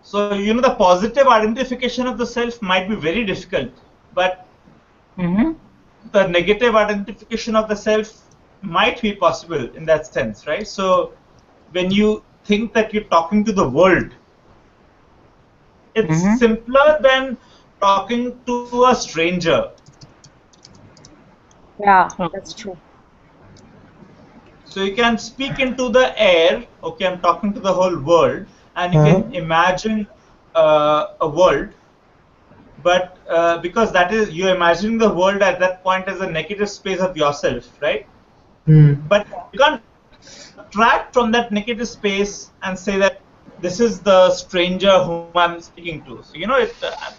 So the positive identification of the self might be very difficult, but Mm-hmm. the negative identification of the self might be possible in that sense, right? So when you think that you're talking to the world, it's Mm-hmm. simpler than talking to a stranger. Yeah, Okay. that's true. So you can speak into the air, okay, I'm talking to the whole world, and you can imagine a world, but because that is, you're imagining the world at that point as a negative space of yourself, right? Mm. But you can't subtract from that negative space and say that this is the stranger whom I'm speaking to. So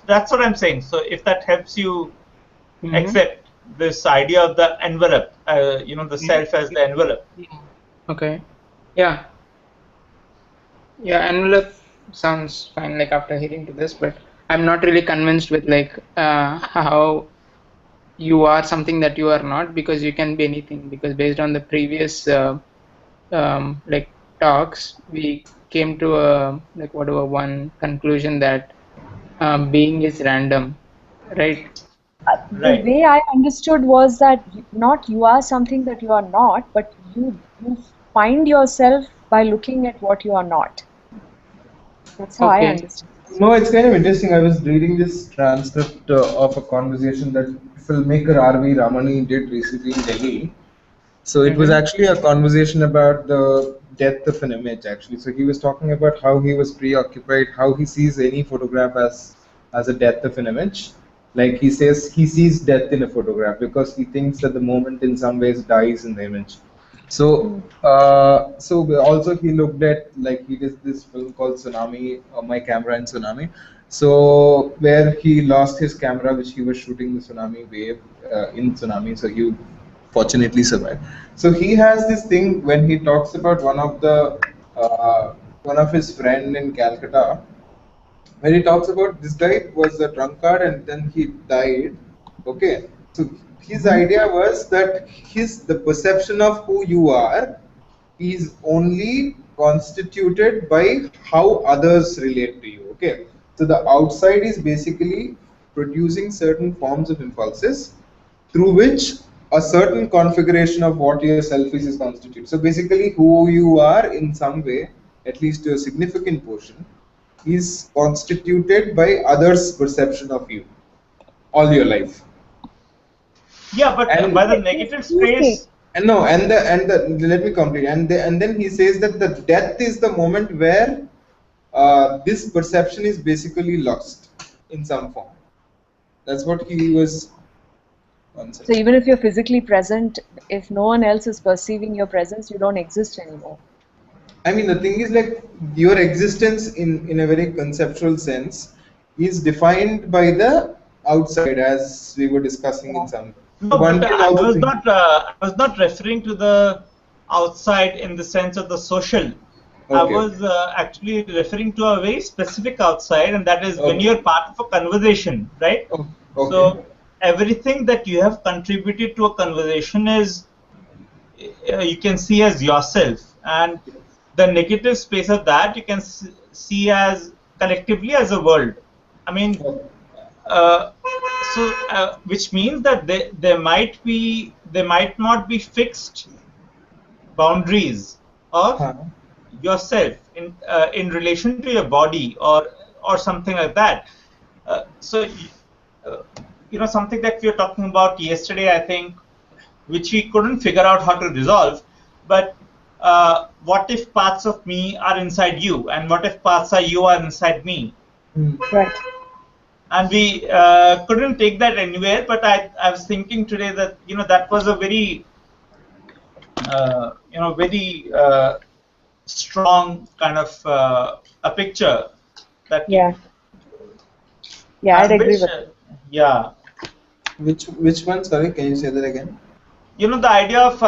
that's what I'm saying. So if that helps you Mm-hmm. accept this idea of the envelope, the self as the envelope. Okay. Yeah. Yeah, envelope sounds fine, like after hearing to this, but I'm not really convinced with like how you are something that you are not, because you can be anything, because based on the previous like talks, we came to a like whatever one conclusion that being is random, right? The Right. way I understood was that not you are something that you are not, but you find yourself by looking at what you are not. That's how I Okay. understood. No, it's kind of interesting. I was reading this transcript of a conversation that filmmaker R.V. Ramani did recently in Delhi. So it was Mm-hmm. actually a conversation about the death of an image, actually. So he was talking about how he was preoccupied, how he sees any photograph as a death of an image. Like he says, he sees death in a photograph because he thinks that the moment in some ways dies in the image. So, so also he looked at, like, he did this film called Tsunami, My Camera in Tsunami. So where he lost his camera, which he was shooting the tsunami wave in tsunami. So he fortunately survived. So he has this thing when he talks about one of his friend in Calcutta, where he talks about this guy was a drunkard and then he died. Okay, so his idea was that the perception of who you are is only constituted by how others relate to you. Okay, so the outside is basically producing certain forms of impulses through which a certain configuration of what your self is constituted. So basically, who you are in some way, at least to a significant portion, is constituted by others' perception of you all your life. Yeah, but And by the negative space. And no, and the let me complete. And then he says that the death is the moment where this perception is basically lost in some form. That's what he was. So even if you're physically present, if no one else is perceiving your presence, you don't exist anymore. I mean, the thing is, like, your existence in a very conceptual sense is defined by the outside, as we were discussing in some. No, but I was not referring to the outside in the sense of the social. Okay. I was actually referring to a very specific outside, and that is when you're part of a conversation, right? Okay. So everything that you have contributed to a conversation is you can see as yourself, and the negative space of that you can see as collectively as a world. I mean, which means that there might not be fixed boundaries of yourself in relation to your body or something like that. Something that we were talking about yesterday, I think, which we couldn't figure out how to resolve, but what if parts of me are inside you, and what if parts of you are inside me? Right. And we couldn't take that anywhere. But I was thinking today that that was a very very strong kind of a picture that I'd agree with it. Yeah. Which one? Sorry, can you say that again? The idea of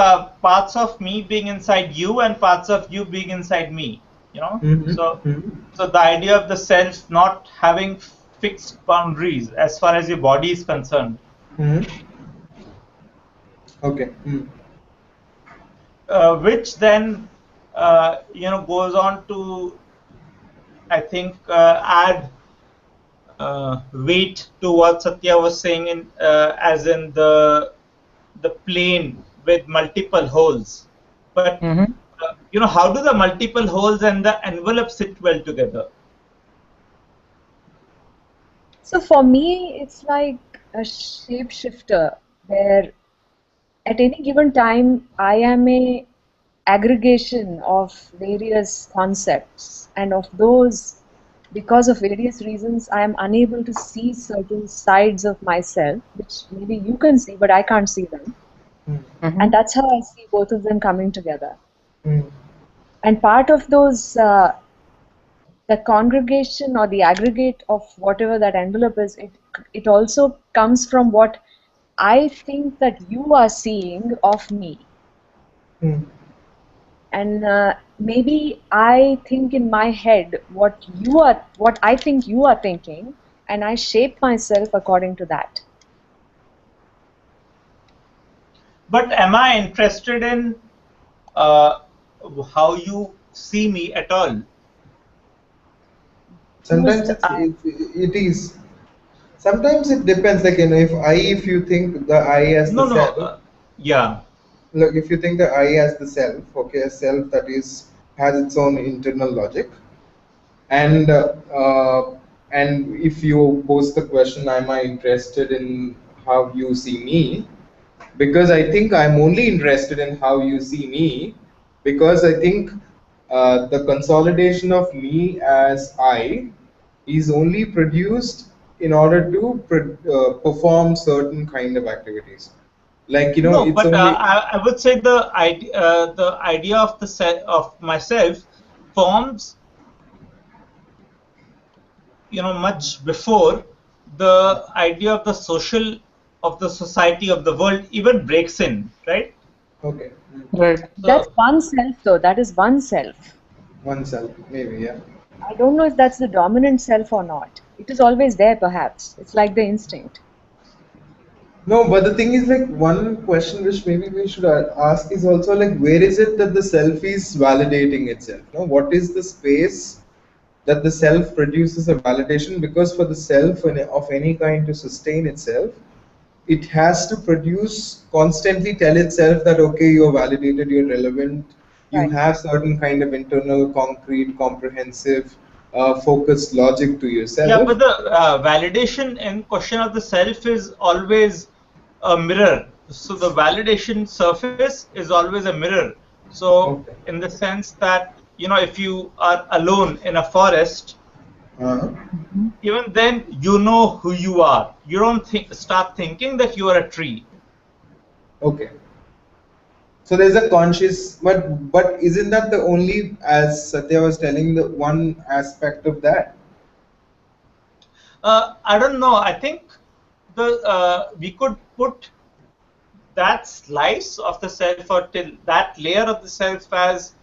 parts of me being inside you and parts of you being inside me. So the idea of the self not having fixed boundaries as far as your body is concerned. Okay. Which then goes on to, I think, add weight to what Satya was saying as in the plane with multiple holes. But how do the multiple holes and the envelope sit well together? So for me, it's like a shapeshifter where at any given time I am a aggregation of various concepts, and of those, because of various reasons, I am unable to see certain sides of myself, which maybe you can see, but I can't see them. And that's how I see both of them coming together. And part of those, the congregation or the aggregate of whatever that envelope is, it also comes from what I think that you are seeing of me. And maybe I think in my head what I think you are thinking, and I shape myself according to that. But am I interested in how you see me at all? Sometimes it is. Sometimes it depends. Like, if you think the I as the self. Yeah. Look, if you think the I as the self, okay, a self that has its own internal logic, and if you pose the question, am I interested in how you see me? Because I think I'm only interested in how you see me, because I think the consolidation of me as I is only produced in order to perform certain kind of activities. Like, you know, No, it's but only. I would say the idea of of myself forms, much before the idea of the social, of the society, of the world even breaks in, right? Okay. Right. That's So oneself, though. That is oneself. Oneself, maybe, yeah. I don't know if that's the dominant self or not. It is always there, perhaps. It's like the instinct. No, but the thing is, like, one question which maybe we should ask is also like, where is it that the self is validating itself? No, what is the space that the self produces a validation? Because for the self of any kind to sustain itself, it has to produce, constantly tell itself that, okay, you're validated, you're relevant, you Right. have certain kind of internal, concrete, comprehensive, focused logic to yeah, yourself. but the validation in question of the self is always a mirror. So the validation surface is always a mirror. So Okay. in the sense that, if you are alone in a forest, Uh-huh. Mhm. even then you know who you are. You don't start thinking that you are a tree. Okay. So there's a conscious, but isn't that the only, as Satya was telling, the one aspect of that? I don't know. I think the we could put that slice of the self, or till that layer of the self, as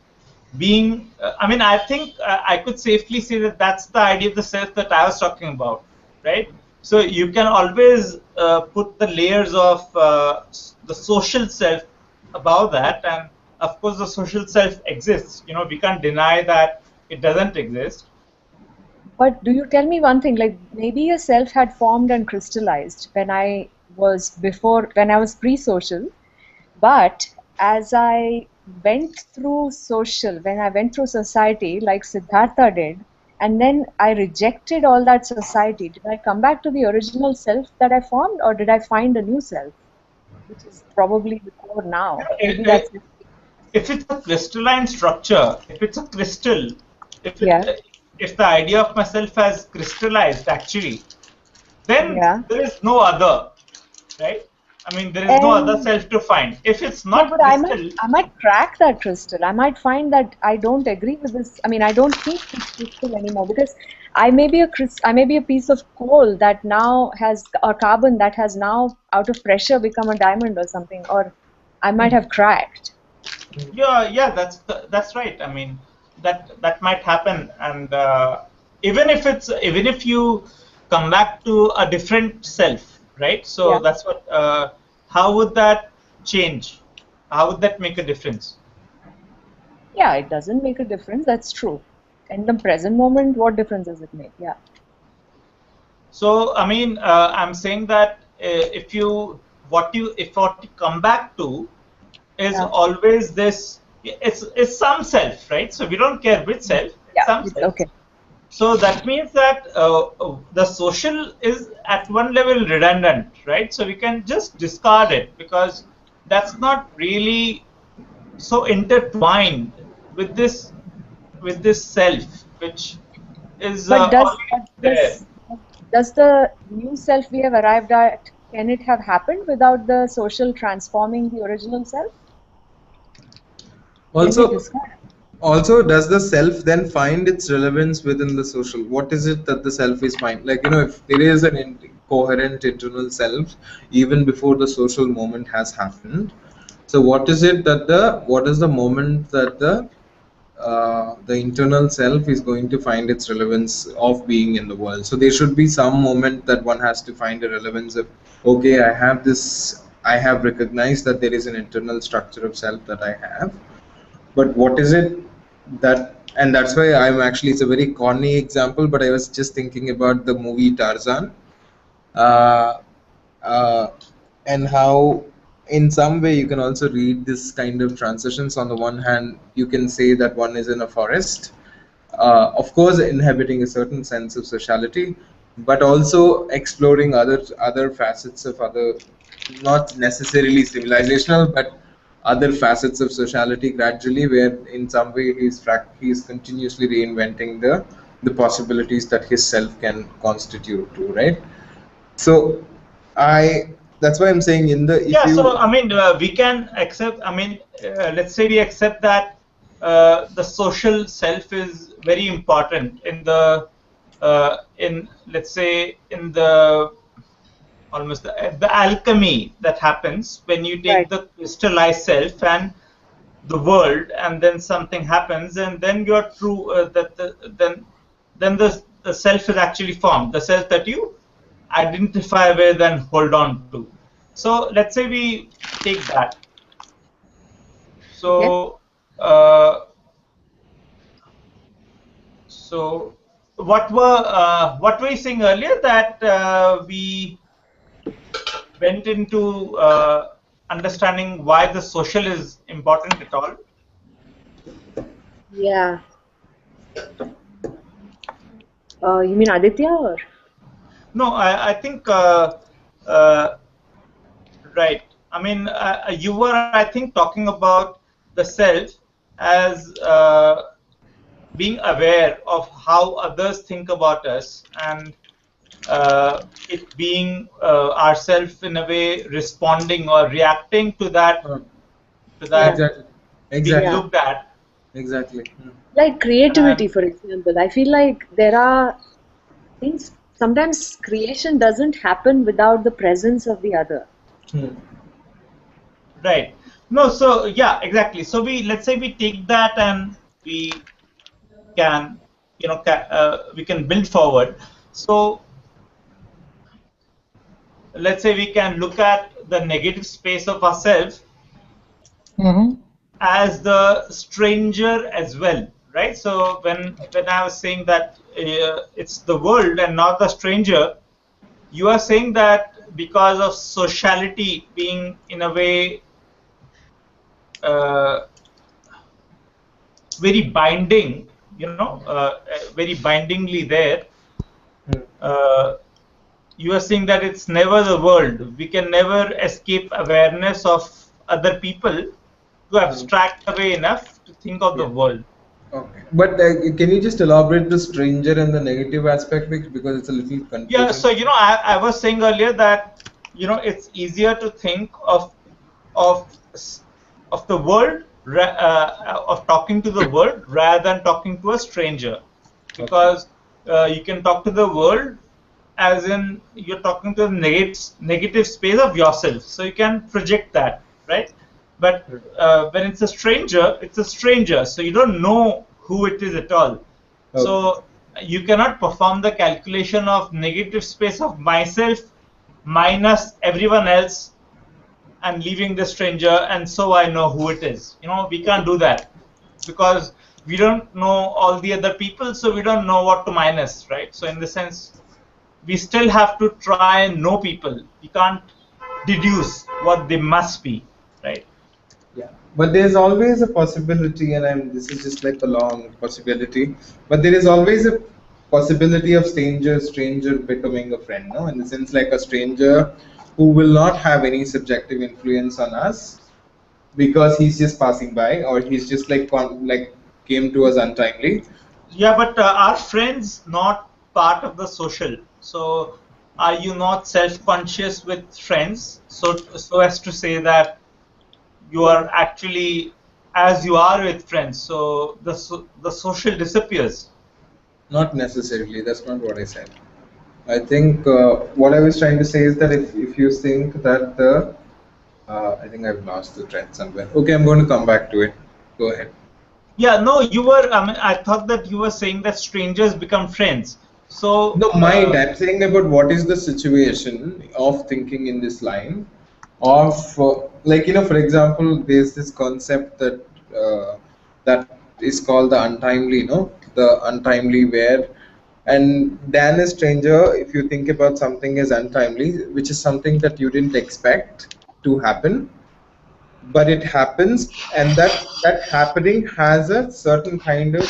being. I mean, I think I could safely say that that's the idea of the self that I was talking about, right? So you can always put the layers of the social self above that, and of course the social self exists. We can't deny that it doesn't exist. But do you tell me one thing? Like maybe a self had formed and crystallized when I was pre-social. But as I went through when I went through society, like Siddhartha did, and then I rejected all that society, did I come back to the original self that I formed, or did I find a new self, which is probably the core now? Maybe that's it. If it's a crystalline structure, if it's a crystal, if it Yeah, if the idea of myself has crystallized actually, then yeah. there is no other, right? I mean, there is no other And self to find. If it's no, not but crystal, I might crack that crystal. I might find that I don't agree with this. I mean, I don't think it's crystal anymore because I may be a piece of coal that now has or carbon that has now out of pressure become a diamond or something, or I might have cracked. yeah, that's right. I mean, that might happen, and even if you come back to a different self, right? So Yeah, that's what. How would that change? How would that make a difference? yeah, it doesn't make a difference. That's true. In the present moment, what difference does it make? Yeah, So, I mean, I'm saying that if what you come back to is yeah, always this, it's some self, right? So we don't care which self, it's yeah. some It's self. okay. So that means that the social is at one level redundant, right? So we can just discard it because that's not really so intertwined with this self, which is But already there. does the new self we have arrived at, can it have happened without the social transforming the original self? Can we Also, discard? also, does the self then find its relevance within the social? What is it that the self is find? Like, you know, if there is an coherent internal self, even before the social moment has happened, so what is the moment that the internal self is going to find its relevance of being in the world? So there should be some moment that one has to find a relevance of, okay, I have recognized that there is an internal structure of self that I have, but what is it that, and that's why I'm actually, it's a very corny example, but I was just thinking about the movie Tarzan, uh, uh, and how in some way you can also read this kind of transitions. On the one hand, you can say that one is in a forest, of course inhabiting a certain sense of sociality, but also exploring other facets of other, not necessarily civilizational, but other facets of sociality gradually, where in some way he's continuously reinventing the the possibilities that his self can constitute to, right? So that's why I'm saying So I mean, we can accept. I mean, let's say we accept that the social self is very important in let's say in the almost the alchemy that happens when you take Right. the crystallized self and the world, and then something happens, and then your true then the self is actually formed, the self that you identify with and hold on to. So let's say we take that. Okay. So so what were you saying earlier, that we went into understanding why the social is important at all? Yeah. You mean Aditya or? No, I think right. I mean, you were, I think, talking about the self as being aware of how others think about us, and it being ourself in a way responding or reacting to that, exactly, being Yeah. looked at. exactly. Like creativity, And for example. I feel like there are things, sometimes creation doesn't happen without the presence of the other. right. No, so yeah, exactly. So let's say we take that and we can, we can build forward. So let's say we can look at the negative space of ourselves Mm-hmm. as the stranger as well, right? So when I was saying that it's the world and not the stranger, you are saying that because of sociality being in a way uh, very binding, very bindingly there. Uh, you are saying that it's never the world. We can never escape awareness of other people to abstract away enough to think of the Yeah. world. Okay. But can you just elaborate the stranger and the negative aspect, because it's a little Yeah, confusing. so I was saying earlier that it's easier to think of of the world of talking to the world rather than talking to a stranger, Okay. because you can talk to the world as in you're talking to the negative space of yourself, so you can project that, right? But when it's a stranger, so you don't know who it is at all. Okay. So you cannot perform the calculation of negative space of myself minus everyone else and leaving the stranger, and so I know who it is. We can't do that because we don't know all the other people, so we don't know what to minus, right? So in the sense, we still have to try and know people. We can't deduce what they must be, right? Yeah. But there's always a possibility, and this is just like a long possibility, but there is always a possibility of stranger becoming a friend, no? In the sense, like a stranger who will not have any subjective influence on us because he's just passing by, or he's just like like came to us untimely. Yeah, but are friends not part of the social? So are you not self-conscious with friends? So as to say that you are actually as you are with friends. So the social disappears. Not necessarily. That's not what I said. I think what I was trying to say is that if you think that I think I've lost the thread somewhere. Okay, I'm going to come back to it. Go ahead. Yeah, no, you were. I mean, I thought that you were saying that strangers become friends. So No, mind. I'm saying about what is the situation of thinking in this line of like for example, there's this concept that is called the untimely, the untimely where, and Dan is stranger. If you think about something as untimely, which is something that you didn't expect to happen, but it happens, and that happening has a certain kind of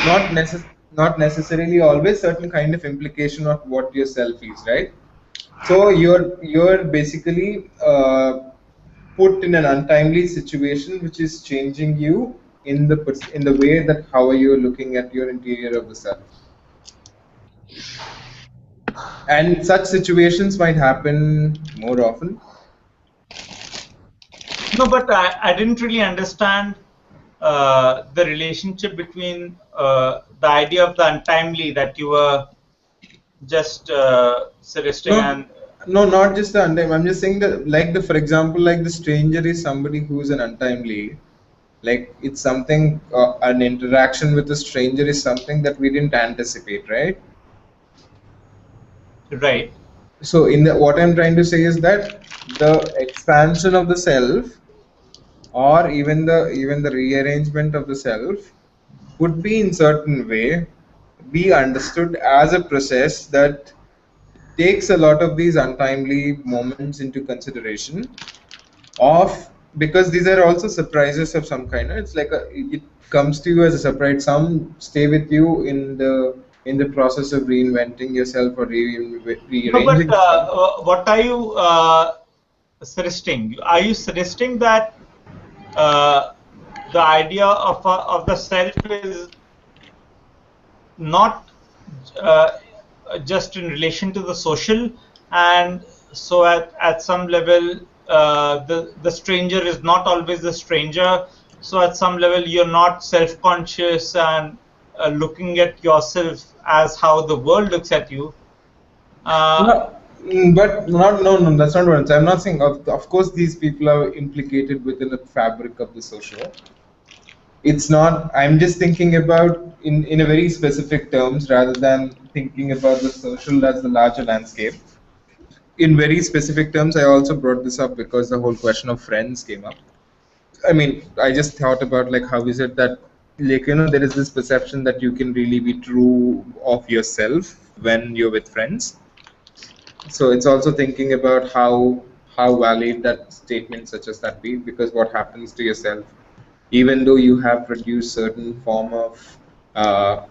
not necessarily always certain kind of implication of what your self is, right? So you're basically put in an untimely situation which is changing you in the way that how are you looking at your interior of the self. And such situations might happen more often. No, but I didn't really understand the relationship between the idea of the untimely that you were just suggesting No, no, not just the untimely. I'm just saying that, like for example, like the stranger is somebody who's an untimely. Like it's something, an interaction with a stranger is something that we didn't anticipate, right? right. So what I'm trying to say is that the expansion of the self, or even the rearrangement of the self, would be in certain way be understood as a process that takes a lot of these untimely moments into consideration, of because these are also surprises of some kind. It's like it comes to you as a surprise. Some stay with you in the process of reinventing yourself or No, but rearranging yourself. what are you suggesting? Are you suggesting that the idea of the self is not uh, just in relation to the social, and so at some level the stranger is not always the stranger, so at some level you're not self-conscious and looking at yourself as how the world looks at you. No, but not no no. That's not what I'm saying. I'm not saying. Of course, these people are implicated within the fabric of the social. It's not. I'm just thinking about in a very specific terms rather than thinking about the social as the larger landscape. In very specific terms, I also brought this up because the whole question of friends came up. I mean, I just thought about like how is it that, like, there is this perception that you can really be true of yourself when you're with friends. So it's also thinking about how valid that statement such as that be, because what happens to yourself, even though you have produced certain form of uh,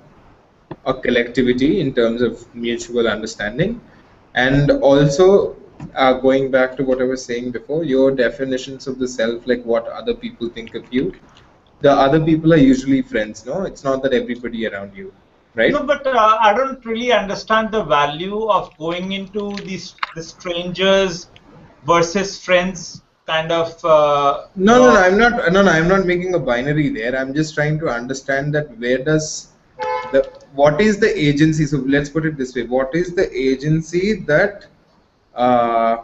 a collectivity in terms of mutual understanding, and also going back to what I was saying before, your definitions of the self, like what other people think of you. The other people are usually friends, no? It's not that everybody around you, No, right? but I don't really understand the value of going into the strangers versus friends kind of No, no, no, I'm not. No, no, I'm not making a binary there. I'm just trying to understand that where does what is the agency? So let's put it this way: what is the agency that uh,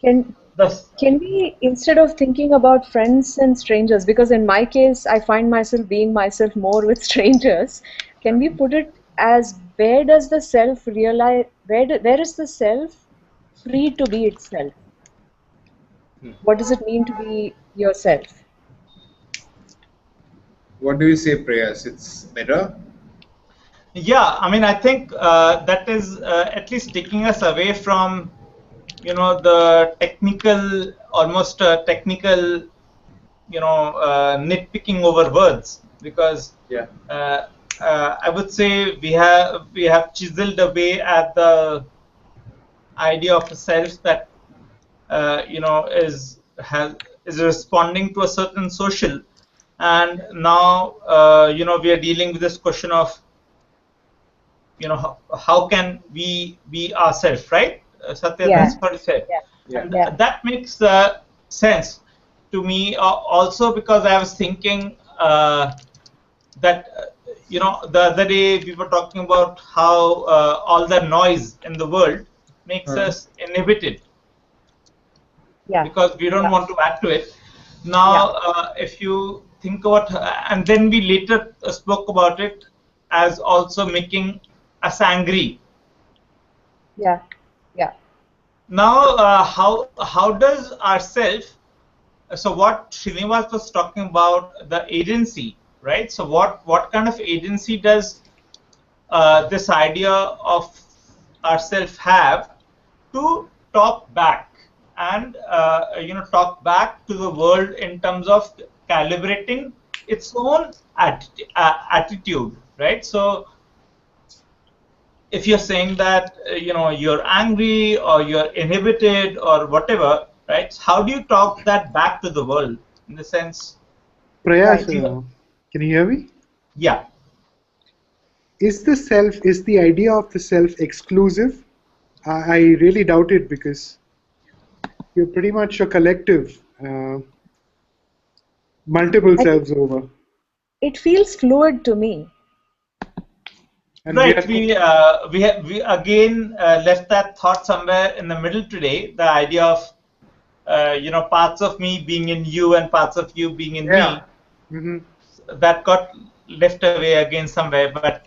Can the can we, instead of thinking about friends and strangers, because in my case I find myself being myself more with strangers, can we put it as, where does the self realize, where is the self free to be itself? What does it mean to be yourself? what do you say, prayers? It's mirror. Yeah, I mean, I think that is at least taking us away from, the technical, almost technical, nitpicking over words, because Yeah. I would say we have chiseled away at the idea of a self that is responding to a certain social, and now we are dealing with this question of how can we be ourselves, right? Satya, Yeah, that's what you said. yeah, Yeah. And yeah, that makes sense to me, also because I was thinking that the other day we were talking about how all the noise in the world makes Hmm. us inhibited yeah, because we don't yeah, want to add to it. yeah, Now, if you think about, and then we later spoke about it as also making us angry. yeah, yeah, Now, how does ourself? So what Srinivas was talking about, the agency, right? So what kind of agency does this idea of ourself have to talk back and talk back to the world in terms of calibrating its own attitude, right? So if you're saying that you're angry or you're inhibited or whatever, right? How do you talk that back to the world, in the sense? Prayas, Right. can you hear me? Yeah. Is the idea of the self exclusive? I really doubt it, because you're pretty much a collective, multiple I think selves over. it feels fluid to me. And Right. We again left that thought somewhere in the middle today. The idea of parts of me being in you and parts of you being in yeah. me, Hmm. that got left away again somewhere. But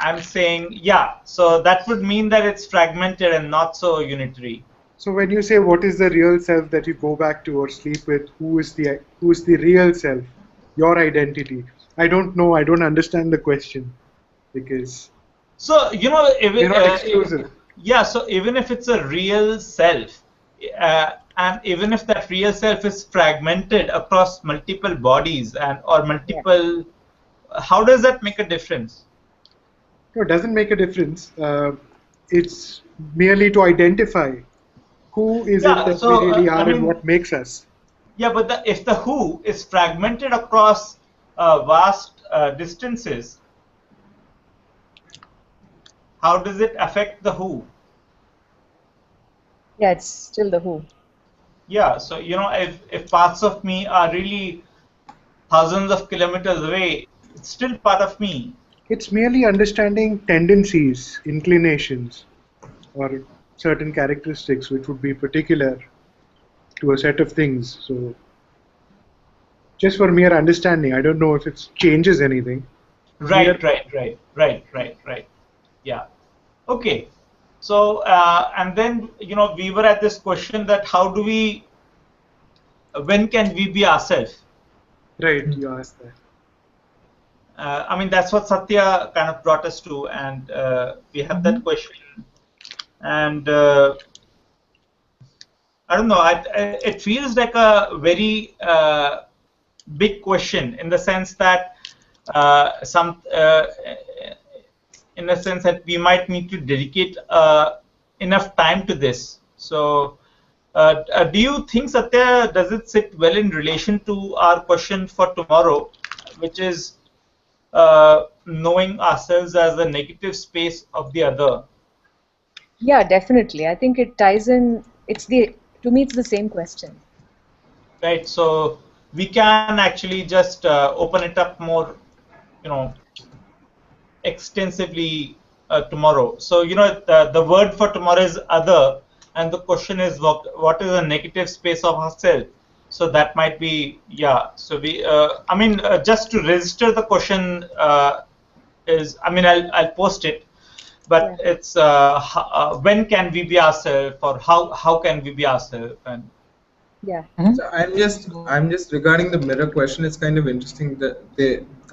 I'm saying, yeah, so that would mean that it's fragmented and not so unitary. So when you say what is the real self that you go back to or sleep with, who is the real self, your identity? I don't know. I don't understand the question, because So, they're not exclusive. yeah, so even if it's a real self, and even if that real self is fragmented across multiple bodies and or Yeah. multiple, how does that make a difference? No, it doesn't make a difference. It's merely to identify who is it Yeah, that we so really I are and mean, what makes us. yeah, but if the who is fragmented across vast distances, how does it affect the who? Yeah, it's still the who. Yeah, so if parts of me are really thousands of kilometers away, it's still part of me. It's merely understanding tendencies, inclinations, or certain characteristics which would be particular to a set of things. So just for mere understanding, I don't know if it changes anything. Mere, Right. Yeah. Okay. So, and then, we were at this question that when can we be ourselves? right, you asked that. I mean, that's what Satya kind of brought us to, and we have that question. And I don't know, it feels like a very big question in the sense that in the sense that we might need to dedicate enough time to this. So, do you think, Satya, does it sit well in relation to our question for tomorrow, which is knowing ourselves as the negative space of the other? Yeah, definitely. I think it ties in. To me, it's the same question. Right. So we can actually just open it up more, you know, extensively tomorrow. So, the word for tomorrow is other, and the question is what is a negative space of ourselves? So that might be, yeah. So I mean, just to register the question I mean, I'll post it, but Yeah. it's when can we be ourselves, or how can we be ourselves, and Yeah. So I'm just regarding the mirror question. It's kind of interesting that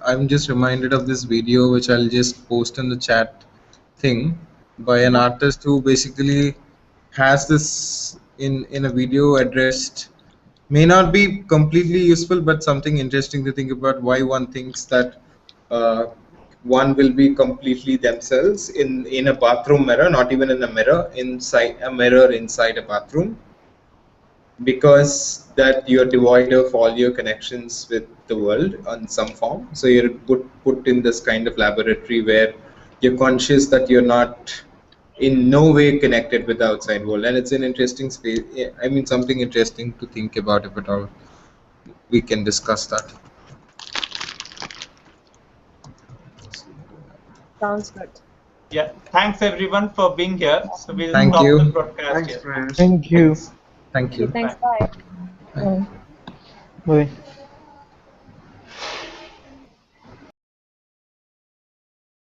I'm just reminded of this video which I'll just post in the chat thing by an artist who basically has this in a video addressed. May not be completely useful, but something interesting to think about, why one thinks that uh, one will be completely themselves in a bathroom mirror, not even in a mirror, inside a mirror inside a bathroom, because that you're devoid of all your connections with the world on some form. So you're put in this kind of laboratory where you're conscious that you're not in no way connected with the outside world. And it's an interesting space. I mean, something interesting to think about. If at all we can discuss that. Sounds good. yeah. Thanks everyone for being here. So we'll Thank stop the you. broadcast Thanks, here. Prayas. Thank you. Thanks. Thank Okay, you. thanks. Bye. Bye. Bye.